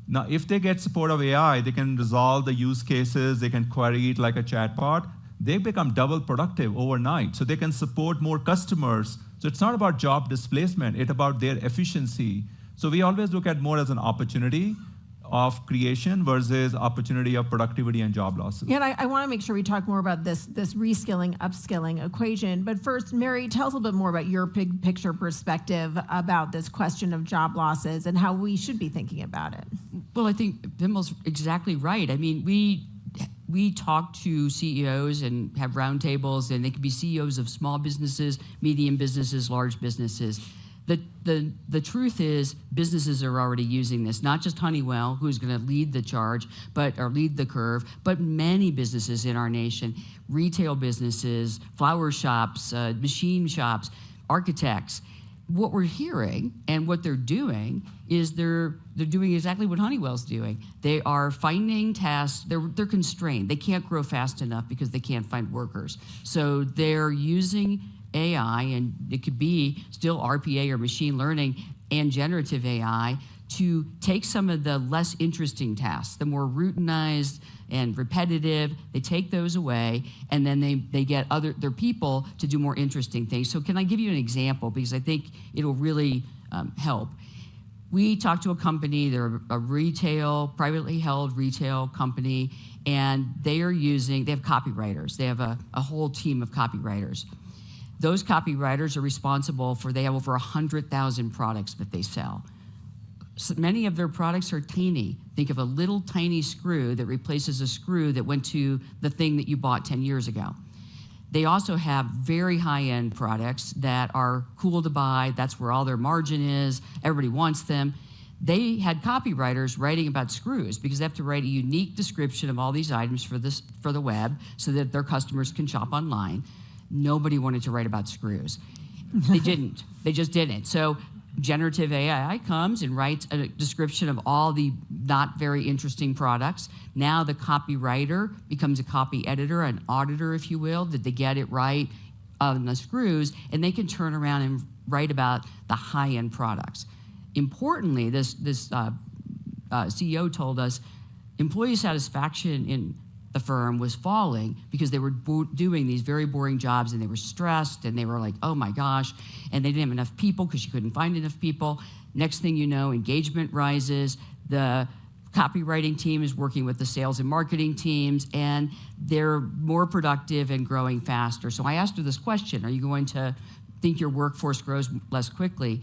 Now, if they get support of AI, they can resolve the use cases, they can query it like a chatbot, they become double productive overnight, so they can support more customers. So it's not about job displacement, it's about their efficiency. So we always look at more as an opportunity of creation versus opportunity of productivity and job losses. Yeah, and I want to make sure we talk more about this reskilling, upskilling equation. But first, Mary, tell us a little bit more about your big picture perspective about this question of job losses and how we should be thinking about it. Well, I think Vimal's exactly right. I mean, we talk to CEOs and have roundtables, and they can be CEOs of small businesses, medium businesses, large businesses. The truth is, businesses are already using this. Not just Honeywell, who's going to lead the charge, or lead the curve, but many businesses in our nation, retail businesses, flower shops, machine shops, architects. What we're hearing and what they're doing is they're doing exactly what Honeywell's doing. They are finding tasks. They're constrained. They can't grow fast enough because they can't find workers. So they're using AI, and it could be still RPA or machine learning and generative AI, to take some of the less interesting tasks, the more routinized and repetitive. They take those away, and then they get their people to do more interesting things. So can I give you an example, because I think it'll really help. We talked to a company, they're a privately held retail company, and they have copywriters. They have a whole team of copywriters. Those copywriters are responsible they have over 100,000 products that they sell. So many of their products are tiny. Think of a little tiny screw that replaces a screw that went to the thing that you bought 10 years ago. They also have very high-end products that are cool to buy. That's where all their margin is. Everybody wants them. They had copywriters writing about screws because they have to write a unique description of all these items for the web so that their customers can shop online. Nobody wanted to write about screws. They didn't. They just didn't. So generative AI comes and writes a description of all the not very interesting products. Now the copywriter becomes a copy editor, an auditor, if you will. Did they get it right on the screws? And they can turn around and write about the high-end products. Importantly, this CEO told us employee satisfaction in the firm was falling because they were doing these very boring jobs, and they were stressed, and they were like, oh my gosh, and they didn't have enough people because you couldn't find enough people. Next thing you know, engagement rises, the copywriting team is working with the sales and marketing teams, and they're more productive and growing faster. So I asked her this question: are you going to think your workforce grows less quickly,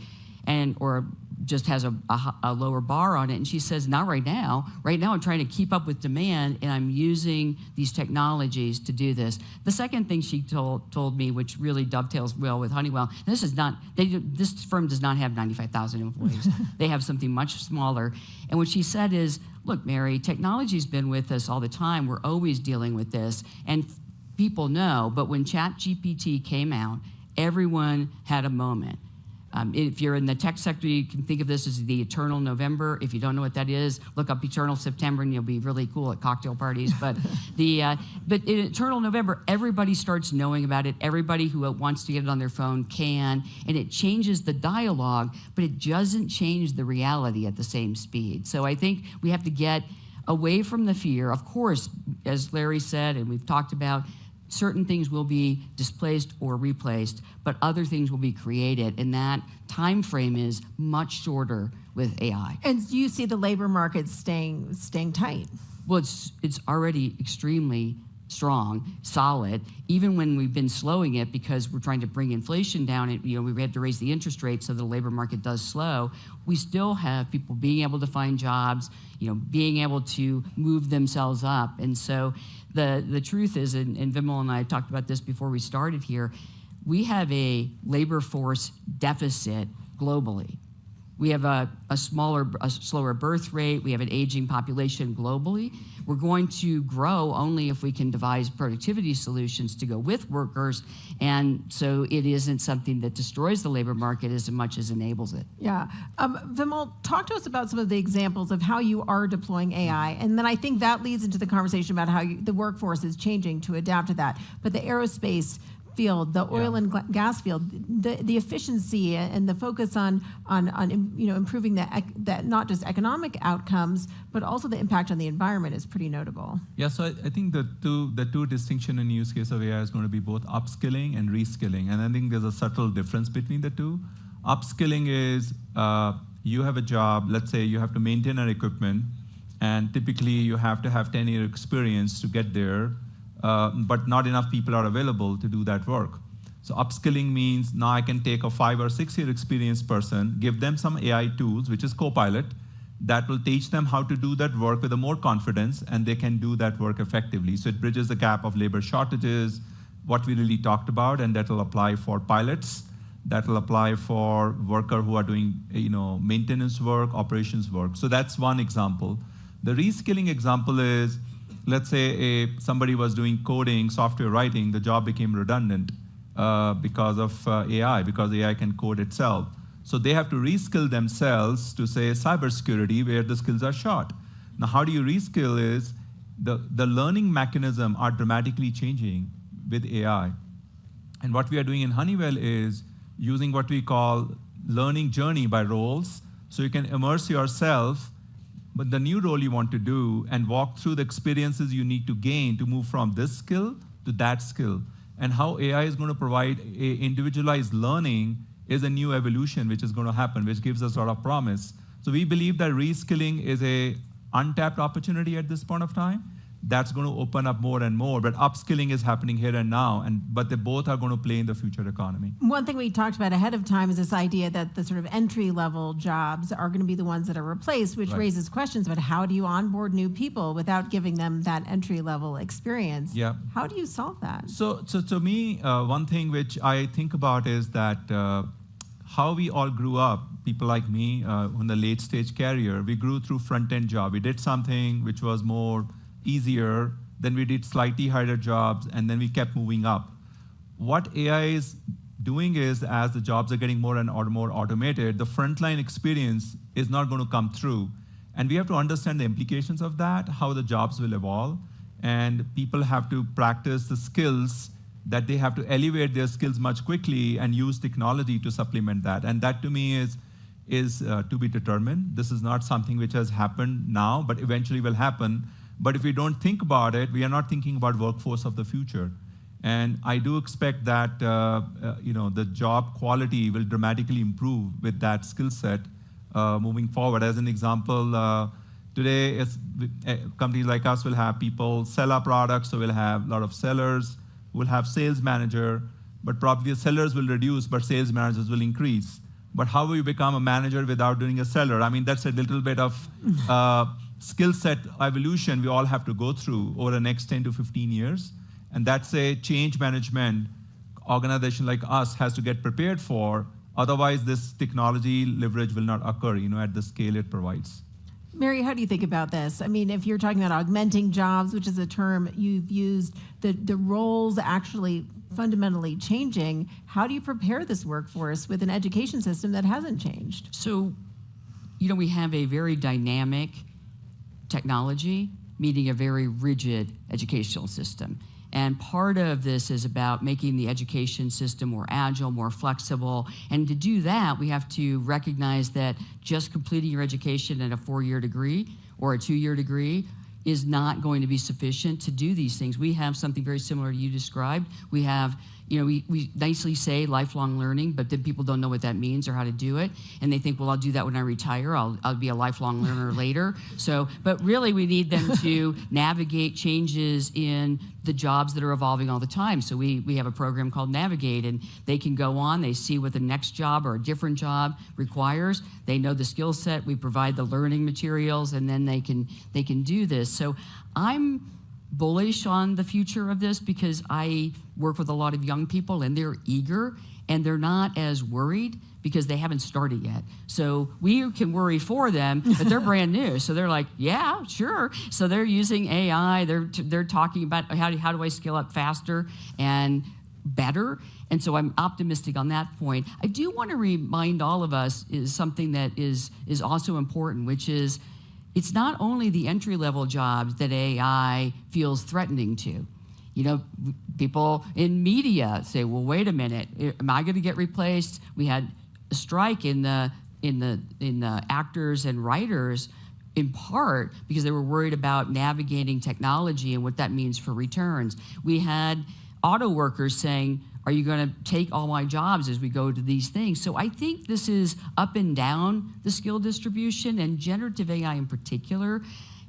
or just has a lower bar on it? And she says, not right now. Right now I'm trying to keep up with demand, and I'm using these technologies to do this. The second thing she told me, which really dovetails well with Honeywell, and this firm does not have 95,000 employees. They have something much smaller. And what she said is, look, Mary, technology's been with us all the time. We're always dealing with this. And people know, but when ChatGPT came out, everyone had a moment. If you're in the tech sector, you can think of this as the eternal November. If you don't know what that is, look up eternal September, and you'll be really cool at cocktail parties. But but in eternal November, everybody starts knowing about it. Everybody who wants to get it on their phone can, and it changes the dialogue, but it doesn't change the reality at the same speed. So I think we have to get away from the fear. Of course, as Larry said, and we've talked about, certain things will be displaced or replaced, but other things will be created, and that time frame is much shorter with AI. And you see the labor market staying tight. Well, it's already extremely strong, solid. Even when we've been slowing it because we're trying to bring inflation down, we had to raise the interest rate so the labor market does slow. We still have people being able to find jobs, being able to move themselves up, and so. The truth is, and Vimal and I talked about this before we started here, we have a labor force deficit globally. We have a slower birth rate. We have an aging population globally. We're going to grow only if we can devise productivity solutions to go with workers, and so it isn't something that destroys the labor market as much as enables it. Yeah. Vimal, talk to us about some of the examples of how you are deploying AI, and then I think that leads into the conversation about how the workforce is changing to adapt to that. But the aerospace field, the oil and gas field, the efficiency and the focus on improving that not just economic outcomes, but also the impact on the environment is pretty notable. Yeah, so I think the two distinction in use case of AI is going to be both upskilling and reskilling, and I think there's a subtle difference between the two. Upskilling is you have a job, let's say you have to maintain an equipment, and typically you have to have 10-year experience to get there. But not enough people are available to do that work. So upskilling means now I can take a 5 or 6 year experienced person, give them some AI tools, which is Copilot, that will teach them how to do that work with more confidence, and they can do that work effectively. So it bridges the gap of labor shortages, what we really talked about, and that will apply for pilots, that will apply for workers who are doing maintenance work, operations work. So that's one example. The reskilling example is, let's say somebody was doing coding, software writing, the job became redundant because of AI, because AI can code itself. So they have to reskill themselves to, say, cybersecurity, where the skills are short. Now, how do you reskill is the learning mechanism are dramatically changing with AI. And what we are doing in Honeywell is using what we call learning journey by roles, so you can immerse yourself but the new role you want to do and walk through the experiences you need to gain to move from this skill to that skill. And how AI is going to provide individualized learning is a new evolution which is going to happen, which gives us a lot of promise. So we believe that reskilling is an untapped opportunity at this point of time. That's going to open up more and more, but upskilling is happening here and now, but they both are going to play in the future economy. One thing we talked about ahead of time is this idea that the sort of entry-level jobs are going to be the ones that are replaced, which raises questions about how do you onboard new people without giving them that entry-level experience? Yeah. How do you solve that? So to me, one thing which I think about is that how we all grew up, people like me, in the late-stage career, we grew through front-end job. We did something which was more easier, then we did slightly harder jobs, and then we kept moving up. What AI is doing is, as the jobs are getting more and more automated, the frontline experience is not going to come through. And we have to understand the implications of that, how the jobs will evolve, and people have to practice the skills that they have to elevate their skills much quickly and use technology to supplement that. And that to me is to be determined. This is not something which has happened now, but eventually will happen. But if we don't think about it, we are not thinking about workforce of the future. And I do expect that the job quality will dramatically improve with that skill set moving forward. As an example, Today, companies like us will have people sell our products, so we'll have a lot of sellers, we'll have sales manager, but probably the sellers will reduce, but sales managers will increase. But how will you become a manager without doing a seller? I mean, that's a little bit of skill set evolution we all have to go through over the next 10 to 15 years. And that's a change management organization like us has to get prepared for. Otherwise, this technology leverage will not occur, at the scale it provides. Mary, how do you think about this? I mean, if you're talking about augmenting jobs, which is a term you've used, the roles actually fundamentally changing, how do you prepare this workforce with an education system that hasn't changed? So, we have a very dynamic technology meeting a very rigid educational system. And part of this is about making the education system more agile, more flexible. And to do that, we have to recognize that just completing your education at a 4-year degree or a 2-year degree is not going to be sufficient to do these things. We have something very similar to you described. We have, we nicely say lifelong learning, but then people don't know what that means or how to do it. And they think, well, I'll do that when I retire. I'll be a lifelong learner later. But really we need them to navigate changes in the jobs that are evolving all the time. So we have a program called Navigate, and they can go on, they see what the next job or a different job requires. They know the skill set, we provide the learning materials, and then they can do this. So I'm bullish on the future of this because I work with a lot of young people and they're eager and they're not as worried because they haven't started yet. So we can worry for them, but they're brand new. So they're like, yeah, sure. So they're using AI. They're talking about how do I scale up faster and better. And so I'm optimistic on that point. I do want to remind all of us is something that is also important, which is it's not only the entry-level jobs that AI feels threatening to. People in media say, well, wait a minute, am I going to get replaced? We had a strike in the actors and writers in part because they were worried about navigating technology and what that means for returns. We had auto workers saying, are you going to take all my jobs as we go to these things? So I think this is up and down the skill distribution, and generative AI in particular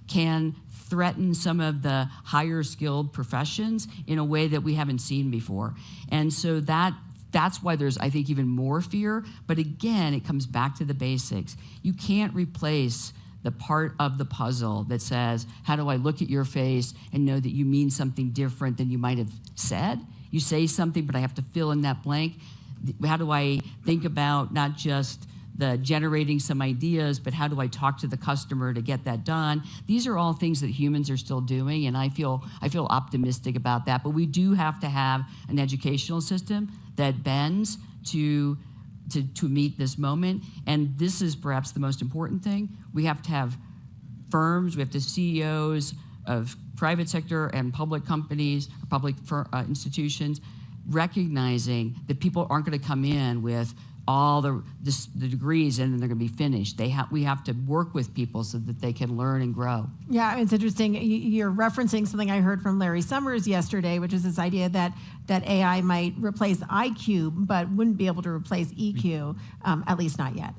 can threaten some of the higher skilled professions in a way that we haven't seen before. And so that's why there's, I think, even more fear. But again, it comes back to the basics. You can't replace the part of the puzzle that says, how do I look at your face and know that you mean something different than you might have said? You say something, but I have to fill in that blank. How do I think about not just the generating some ideas, but how do I talk to the customer to get that done? These are all things that humans are still doing, and I feel optimistic about that. But we do have to have an educational system that bends to meet this moment. And this is perhaps the most important thing. We have to have firms, we have to CEOs of private sector and public companies, public institutions, recognizing that people aren't going to come in with all the degrees and then they're going to be finished. We have to work with people so that they can learn and grow. Yeah, it's interesting. You're referencing something I heard from Larry Summers yesterday, which is this idea that AI might replace IQ, but wouldn't be able to replace EQ, at least not yet.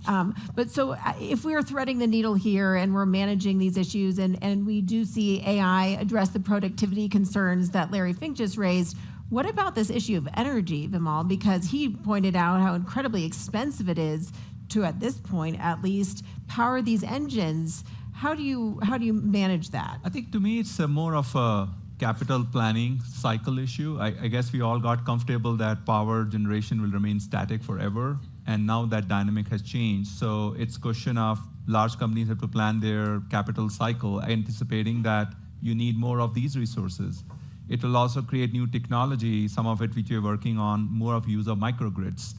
But so if we're threading the needle here and we're managing these issues and we do see AI address the productivity concerns that Larry Fink just raised, what about this issue of energy, Vimal? Because he pointed out how incredibly expensive it is to, at this point at least, power these engines. How do you manage that? I think to me it's more of a capital planning cycle issue. I guess we all got comfortable that power generation will remain static forever, and now that dynamic has changed. So it's a question of large companies have to plan their capital cycle, anticipating that you need more of these resources. It will also create new technology, some of it which we're working on, more of use of microgrids.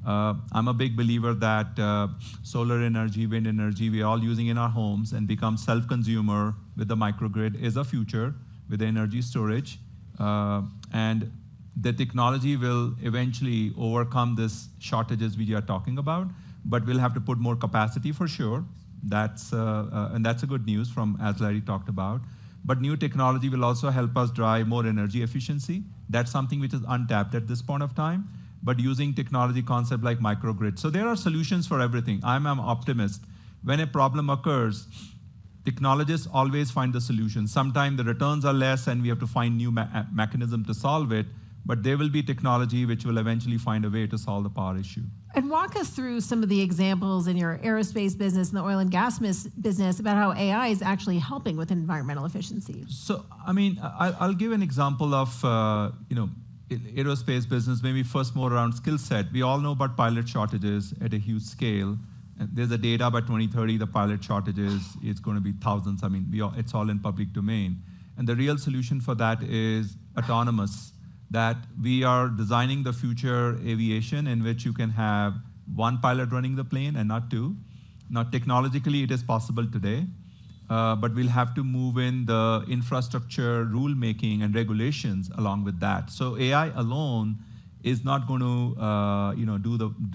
I'm a big believer that solar energy, wind energy, we're all using in our homes and become self-consumer with the microgrid is a future with the energy storage. And the technology will eventually overcome this shortages we are talking about, but we'll have to put more capacity for sure. And that's a good news from, as Larry talked about. But new technology will also help us drive more energy efficiency. That's something which is untapped at this point of time, but using technology concept like microgrid. So there are solutions for everything. I'm an optimist. When a problem occurs, technologists always find the solution. Sometimes the returns are less and we have to find new mechanism to solve it, but there will be technology which will eventually find a way to solve the power issue. And walk us through some of the examples in your aerospace business and the oil and gas business about how AI is actually helping with environmental efficiency. So, I mean, I'll give an example of, aerospace business, maybe first more around skill set. We all know about pilot shortages at a huge scale. And there's a data by 2030, the pilot shortages, it's going to be thousands. I mean, it's all in public domain. And the real solution for that is autonomous, that we are designing the future aviation in which you can have one pilot running the plane and not two. Now, technologically, it is possible today, but we'll have to move in the infrastructure, rule-making, and regulations along with that. So AI alone is not going to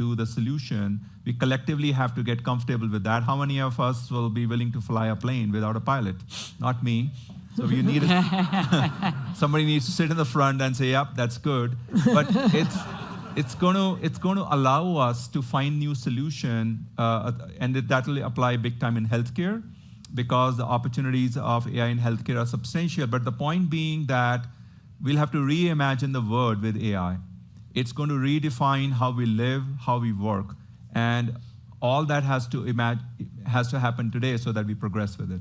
do the solution. We collectively have to get comfortable with that. How many of us will be willing to fly a plane without a pilot? Not me. So you need somebody needs to sit in the front and say, "Yep, that's good." But it's going to allow us to find new solution, and that will apply big time in healthcare, because the opportunities of AI in healthcare are substantial. But the point being that we'll have to reimagine the world with AI. It's going to redefine how we live, how we work, and all that has to happen today so that we progress with it.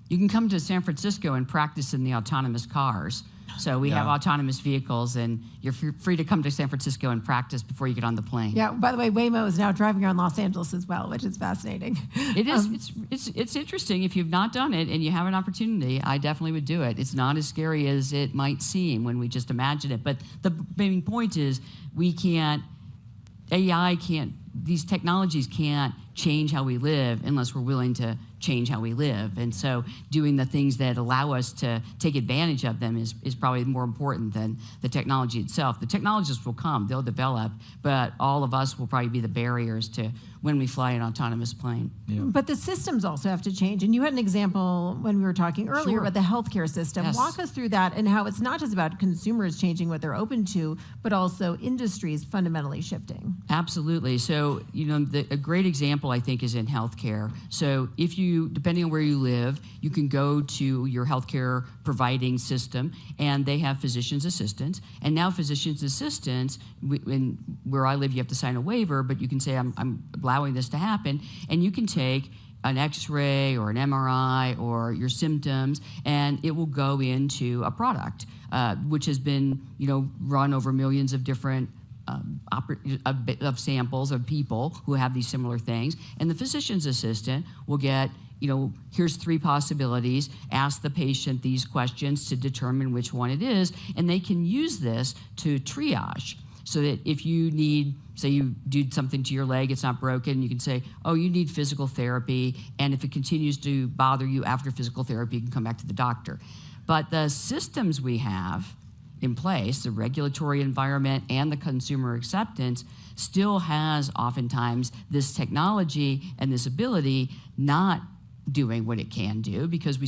You can come to San Francisco and practice in the autonomous cars. So we have autonomous vehicles, and you're free to come to San Francisco and practice before you get on the plane. Yeah, by the way, Waymo is now driving around Los Angeles as well, which is fascinating. It is. It's interesting. If you've not done it and you have an opportunity, I definitely would do it. It's not as scary as it might seem when we just imagine it. But the main point is these technologies can't change how we live unless we're willing to change how we live. And so doing the things that allow us to take advantage of them is probably more important than the technology itself. The technologists will come, they'll develop, but all of us will probably be the barriers to when we fly an autonomous plane. Yeah. But the systems also have to change. And you had an example when we were talking earlier about the healthcare system. Yes. Walk us through that and how it's not just about consumers changing what they're open to, but also industries fundamentally shifting. Absolutely. So, a great example, I think, is in healthcare. So if you, depending on where you live, you can go to your healthcare providing system, and they have physician's assistants. And now physician's assistants, where I live, you have to sign a waiver, but you can say, I'm allowing this to happen, and you can take an X-ray or an MRI or your symptoms, and it will go into a product, which has been, run over millions of different of samples of people who have these similar things. And the physician's assistant will get, here's 3 possibilities, ask the patient these questions to determine which one it is, and they can use this to triage. So that if you need, say you do something to your leg, it's not broken, you can say, oh, you need physical therapy, and if it continues to bother you after physical therapy, you can come back to the doctor. But the systems we have in place, the regulatory environment and the consumer acceptance, still has oftentimes this technology and this ability not doing what it can do, because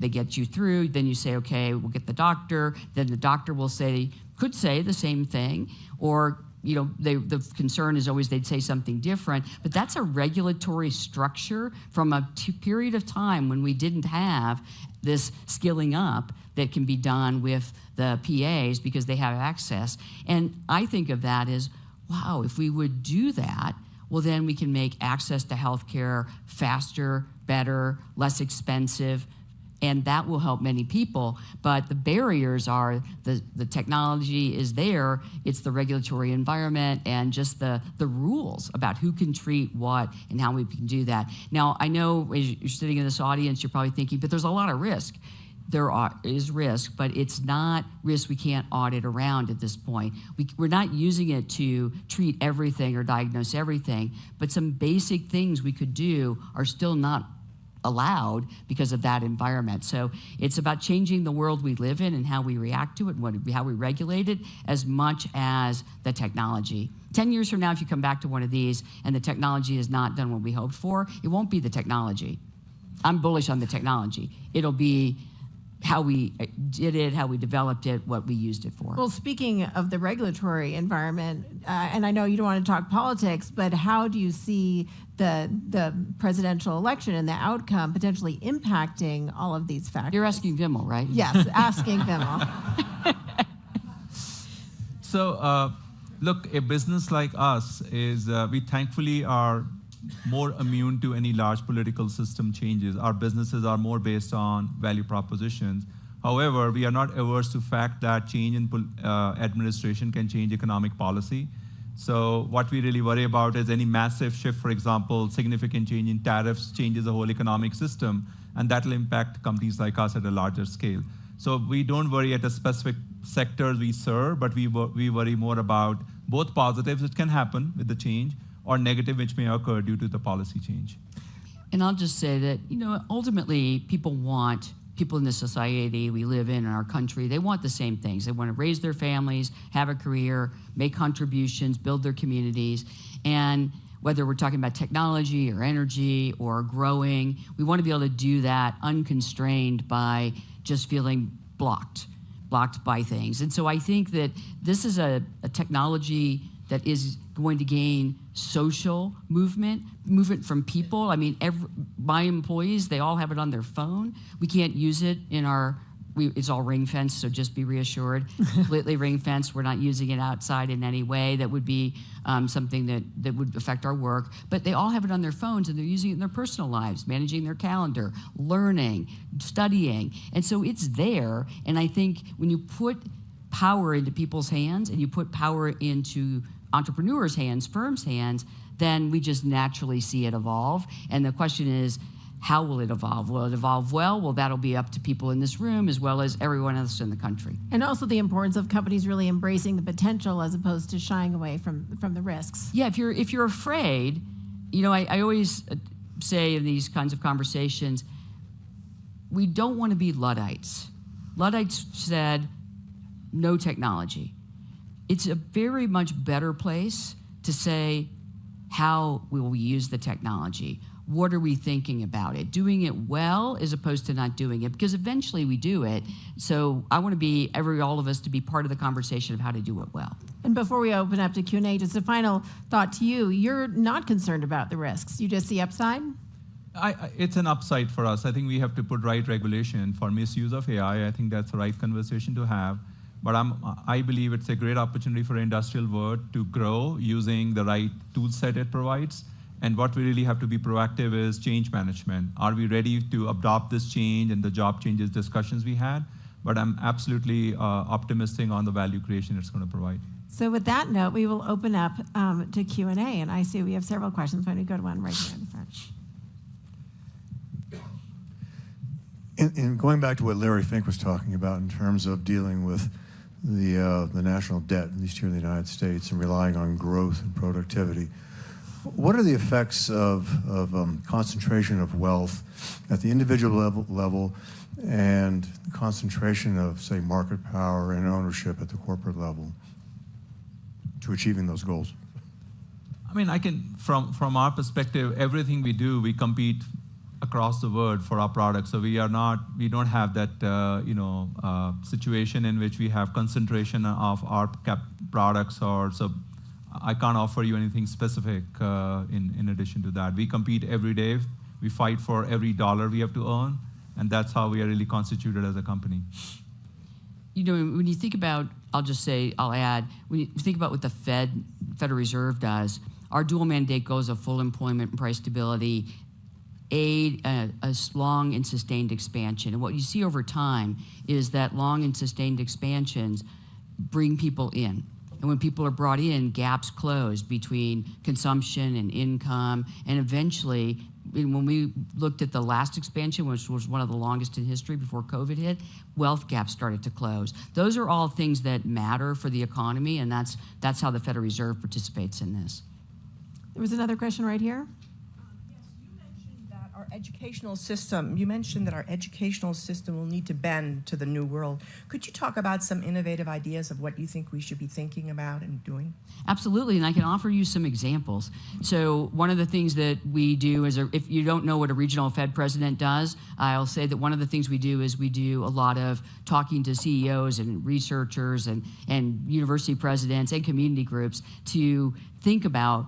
they get you through, then you say, okay, we'll get the doctor, then the doctor could say the same thing, or the concern is always they'd say something different, but that's a regulatory structure from a period of time when we didn't have this skilling up that can be done with the PAs because they have access. And I think of that as, wow, if we would do that, well, then we can make access to healthcare faster, better, less expensive, and that will help many people. But the barriers are the technology is there, it's the regulatory environment and just the rules about who can treat what and how we can do that. Now, I know as you're sitting in this audience, you're probably thinking, but there's a lot of risk. There is risk, but it's not risk we can't audit around at this point. We're not using it to treat everything or diagnose everything, but some basic things we could do are still not allowed because of that environment. So it's about changing the world we live in and how we react to it and how we regulate it as much as the technology. 10 years from now, if you come back to one of these and the technology has not done what we hoped for, it won't be the technology. I'm bullish on the technology. It'll be how we did it, how we developed it, what we used it for. Well, speaking of the regulatory environment, and I know you don't want to talk politics, but how do you see the presidential election and the outcome potentially impacting all of these factors? You're asking Vimal, right? Yes, asking Vimal. So, look, a business like us is, we thankfully are more immune to any large political system changes. Our businesses are more based on value propositions. However, we are not averse to the fact that change in administration can change economic policy. So what we really worry about is any massive shift, for example, significant change in tariffs changes the whole economic system, and that will impact companies like us at a larger scale. So we don't worry at a specific sectors we serve, but we worry more about both positives that can happen with the change, or negative which may occur due to the policy change. And I'll just say that, ultimately people in the society we live in our country, they want the same things. They want to raise their families, have a career, make contributions, build their communities. And whether we're talking about technology or energy or growing, we want to be able to do that unconstrained by just feeling blocked by things. And so I think that this is a technology that is going to gain social movement from people. I mean, my employees, they all have it on their phone. We can't use it in it's all ring fenced, so just be reassured. Completely ring fenced. We're not using it outside in any way that would be something that would affect our work. But they all have it on their phones, and they're using it in their personal lives, managing their calendar, learning, studying. And so it's there. And I think when you put power into people's hands and you put power into entrepreneurs' hands, firms' hands, then we just naturally see it evolve. And the question is, how will it evolve? Will it evolve well? Well, that'll be up to people in this room as well as everyone else in the country. And also the importance of companies really embracing the potential as opposed to shying away from the risks. Yeah, if you're afraid, I always say in these kinds of conversations, we don't want to be Luddites. Luddites said, no technology. It's a very much better place to say, how will we use the technology? What are we thinking about it? Doing it well as opposed to not doing it, because eventually we do it. So I want to be all of us to be part of the conversation of how to do it well. And before we open up to Q&A, just a final thought to you. You're not concerned about the risks. You just see upside? It's an upside for us. I think we have to put right regulation for misuse of AI. I think that's the right conversation to have. But I believe it's a great opportunity for industrial world to grow using the right tool set it provides. And what we really have to be proactive is change management. Are we ready to adopt this change and the job changes discussions we had? But I'm absolutely optimistic on the value creation it's going to provide. So with that note, we will open up to Q&A. And I see we have several questions. Why don't we go to one right here in the front? And going back to what Larry Fink was talking about in terms of dealing with the national debt, at least here in the United States, and relying on growth and productivity, what are the effects of concentration of wealth at the individual level and concentration of, say, market power and ownership at the corporate level to achieving those goals? I mean, from our perspective, everything we do, we compete across the world for our products. So we don't have that, situation in which we have concentration of our products, so I can't offer you anything specific in addition to that. We compete every day. We fight for every dollar we have to earn, and that's how we are really constituted as a company. When you think about, I'll add, when you think about what the Federal Reserve does, our dual mandate goals of full employment and price stability aid a long and sustained expansion. And what you see over time is that long and sustained expansions bring people in. And when people are brought in, gaps close between consumption and income. And eventually, when we looked at the last expansion, which was one of the longest in history before COVID hit, wealth gaps started to close. Those are all things that matter for the economy, and that's how the Federal Reserve participates in this. There was another question right here. Yes, you mentioned that our educational system, you mentioned that our educational system will need to bend to the new world. Could you talk about some innovative ideas of what you think we should be thinking about and doing? Absolutely, and I can offer you some examples. So one of the things that we do is, if you don't know what a regional Fed president does, I'll say that one of the things we do is we do a lot of talking to CEOs and researchers and university presidents and community groups to think about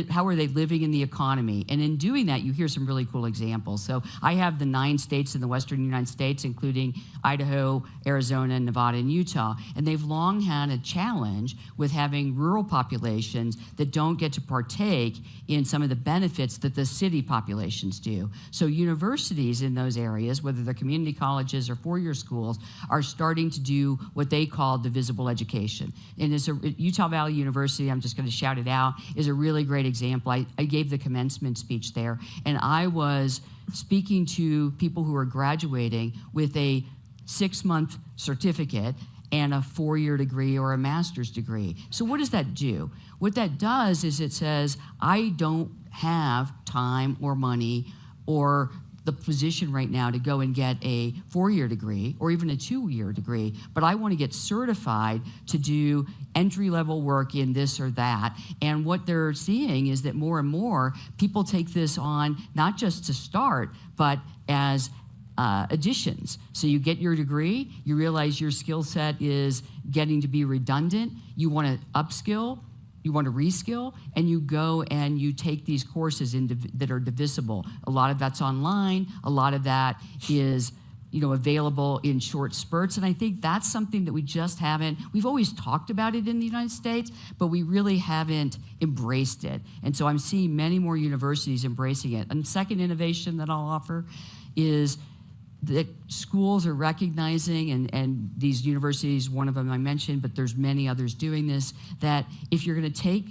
how are they living in the economy? And in doing that, you hear some really cool examples. So I have the 9 states in the western United States, including Idaho, Arizona, Nevada, and Utah. And they've long had a challenge with having rural populations that don't get to partake in some of the benefits that the city populations do. So universities in those areas, whether they're community colleges or four-year schools, are starting to do what they call divisible education. And Utah Valley University, I'm just going to shout it out, is a really great example. I gave the commencement speech there, and I was speaking to people who are graduating with a 6-month certificate and a 4-year degree or a master's degree. So what does that do? What that does is it says, I don't have time or money or the position right now to go and get a 4-year degree or even a 2-year degree, but I want to get certified to do entry-level work in this or that. And what they're seeing is that more and more people take this on not just to start, but as additions. So you get your degree, you realize your skill set is getting to be redundant, you want to upskill, you want to reskill, and you go and you take these courses that are divisible. A lot of that's online, a lot of that is available in short spurts, and I think that's something that we just haven't, we've always talked about it in the United States, but we really haven't embraced it. And so I'm seeing many more universities embracing it. And second innovation that I'll offer is that schools are recognizing, and these universities, one of them I mentioned, but there's many others doing this, that if you're going to take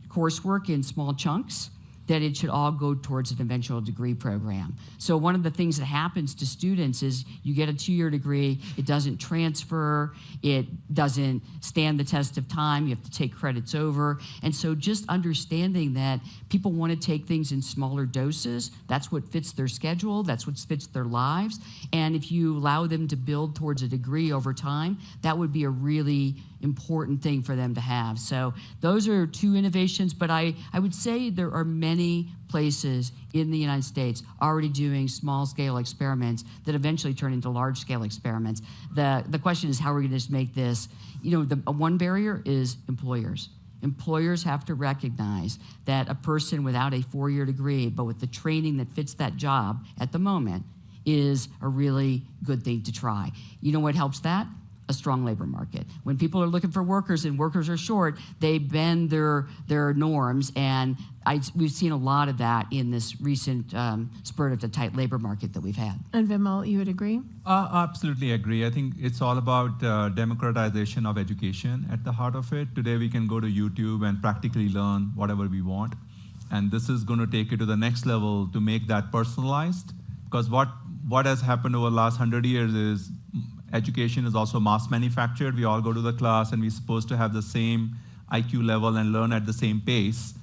coursework in small chunks, that it should all go towards an eventual degree program. So one of the things that happens to students is you get a 2-year degree, it doesn't transfer, it doesn't stand the test of time, you have to take credits over. And so just understanding that people want to take things in smaller doses, that's what fits their schedule, that's what fits their lives. And if you allow them to build towards a degree over time, that would be a really important thing for them to have. So those are 2 innovations, but I would say there are many places in the United States already doing small-scale experiments that eventually turn into large-scale experiments. The question is, how are we going to make this? One barrier is employers. Employers have to recognize that a person without a 4-year degree, but with the training that fits that job at the moment, is a really good thing to try. You know what helps that? A strong labor market. When people are looking for workers and workers are short, they bend their norms, and we've seen a lot of that in this recent spurt of the tight labor market that we've had. And Vimal, you would agree? Absolutely agree. I think it's all about democratization of education at the heart of it. Today we can go to YouTube and practically learn whatever we want, and this is going to take it to the next level to make that personalized, because what has happened over the last 100 years is education is also mass manufactured. We all go to the class and we're supposed to have the same IQ level and learn at the same pace.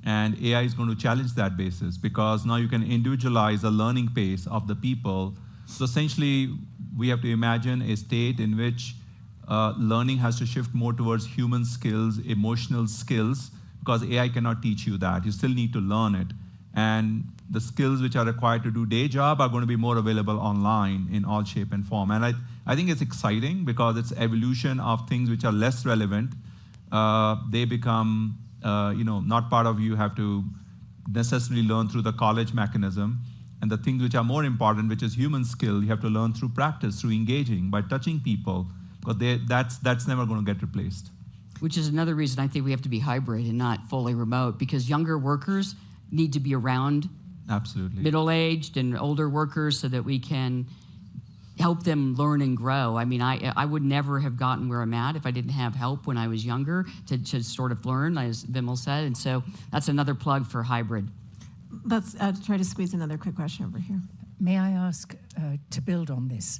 And AI is going to challenge that basis, because now you can individualize the learning pace of the people. So essentially, we have to imagine a state in which learning has to shift more towards human skills, emotional skills, because AI cannot teach you that. You still need to learn it. And the skills which are required to do day job are going to be more available online in all shape and form. And I think it's exciting because it's evolution of things which are less relevant. They become, not part of you have to necessarily learn through the college mechanism. And the things which are more important, which is human skill, you have to learn through practice, through engaging, by touching people, because that's never going to get replaced. Which is another reason I think we have to be hybrid and not fully remote, because younger workers need to be around absolutely middle-aged and older workers so that we can help them learn and grow. I mean, I would never have gotten where I'm at if I didn't have help when I was younger to sort of learn, as Vimal said. And so that's another plug for hybrid. Let's try to squeeze another quick question over here. May I ask, to build on this,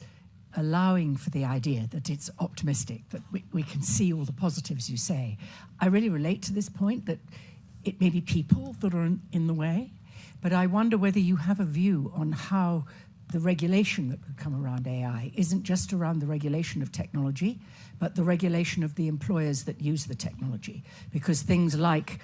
allowing for the idea that it's optimistic, that we can see all the positives you say. I really relate to this point that it may be people that are in the way, But I wonder whether you have a view on how the regulation that could come around AI isn't just around the regulation of technology, but the regulation of the employers that use the technology. Because things like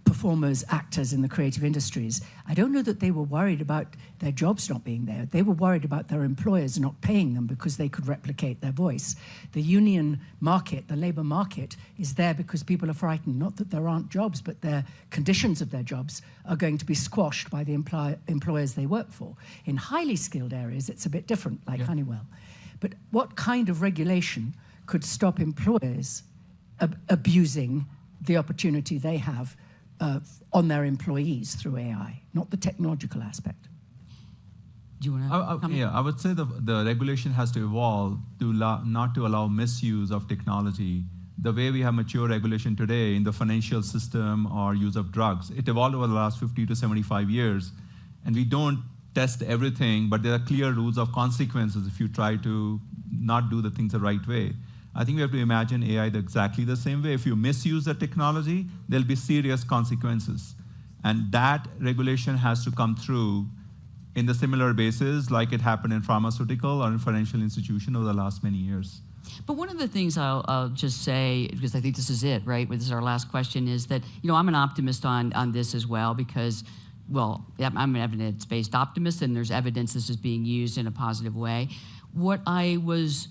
performers, actors in the creative industries, I don't know that they were worried about their jobs not being there. They were worried about their employers not paying them because they could replicate their voice. The union market, the labor market, is there because people are frightened, not that there aren't jobs, but their conditions of their jobs are going to be squashed by the employers they work for. In highly skilled areas, it's a bit different, like Honeywell. But what kind of regulation could stop employers abusing the opportunity they have on their employees through AI, not the technological aspect? Do you want to I would say the regulation has to evolve to not to allow misuse of technology. The way we have mature regulation today in the financial system or use of drugs, it evolved over the last 50 to 75 years, and we don't test everything, but there are clear rules of consequences if you try to not do the things the right way. I think we have to imagine AI exactly the same way. If you misuse the technology, there'll be serious consequences. And that regulation has to come through in the similar basis like it happened in pharmaceutical or in financial institution over the last many years. But one of the things I'll just say, because I think this is it, right? This is our last question, is that, I'm an optimist on this as well because, well, I'm an evidence-based optimist and there's evidence this is being used in a positive way. What I was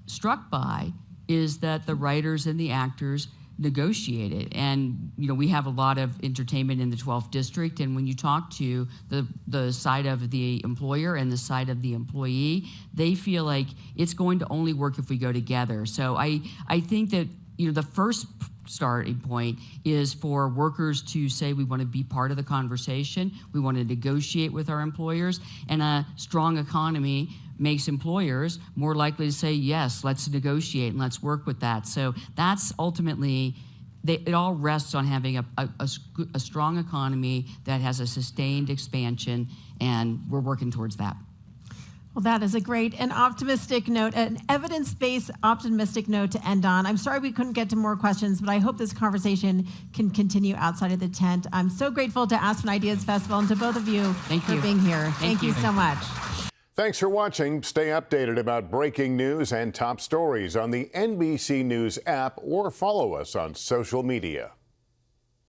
struck by is that the writers and the actors negotiated. And, we have a lot of entertainment in the 12th district, and when you talk to the side of the employer and the side of the employee, they feel like it's going to only work if we go together. So I think that, the first starting point is for workers to say we want to be part of the conversation, we want to negotiate with our employers, and a strong economy makes employers more likely to say, yes, let's negotiate and let's work with that. So that's ultimately, it all rests on having a strong economy that has a sustained expansion, and we're working towards that. Well, that is a great and optimistic note, an evidence-based optimistic note to end on. I'm sorry we couldn't get to more questions, but I hope this conversation can continue outside of the tent. I'm so grateful to Aspen Ideas Festival and to both of you for being here. Thank you so much. Thanks for watching. Stay updated about breaking news and top stories on the NBC News app or follow us on social media.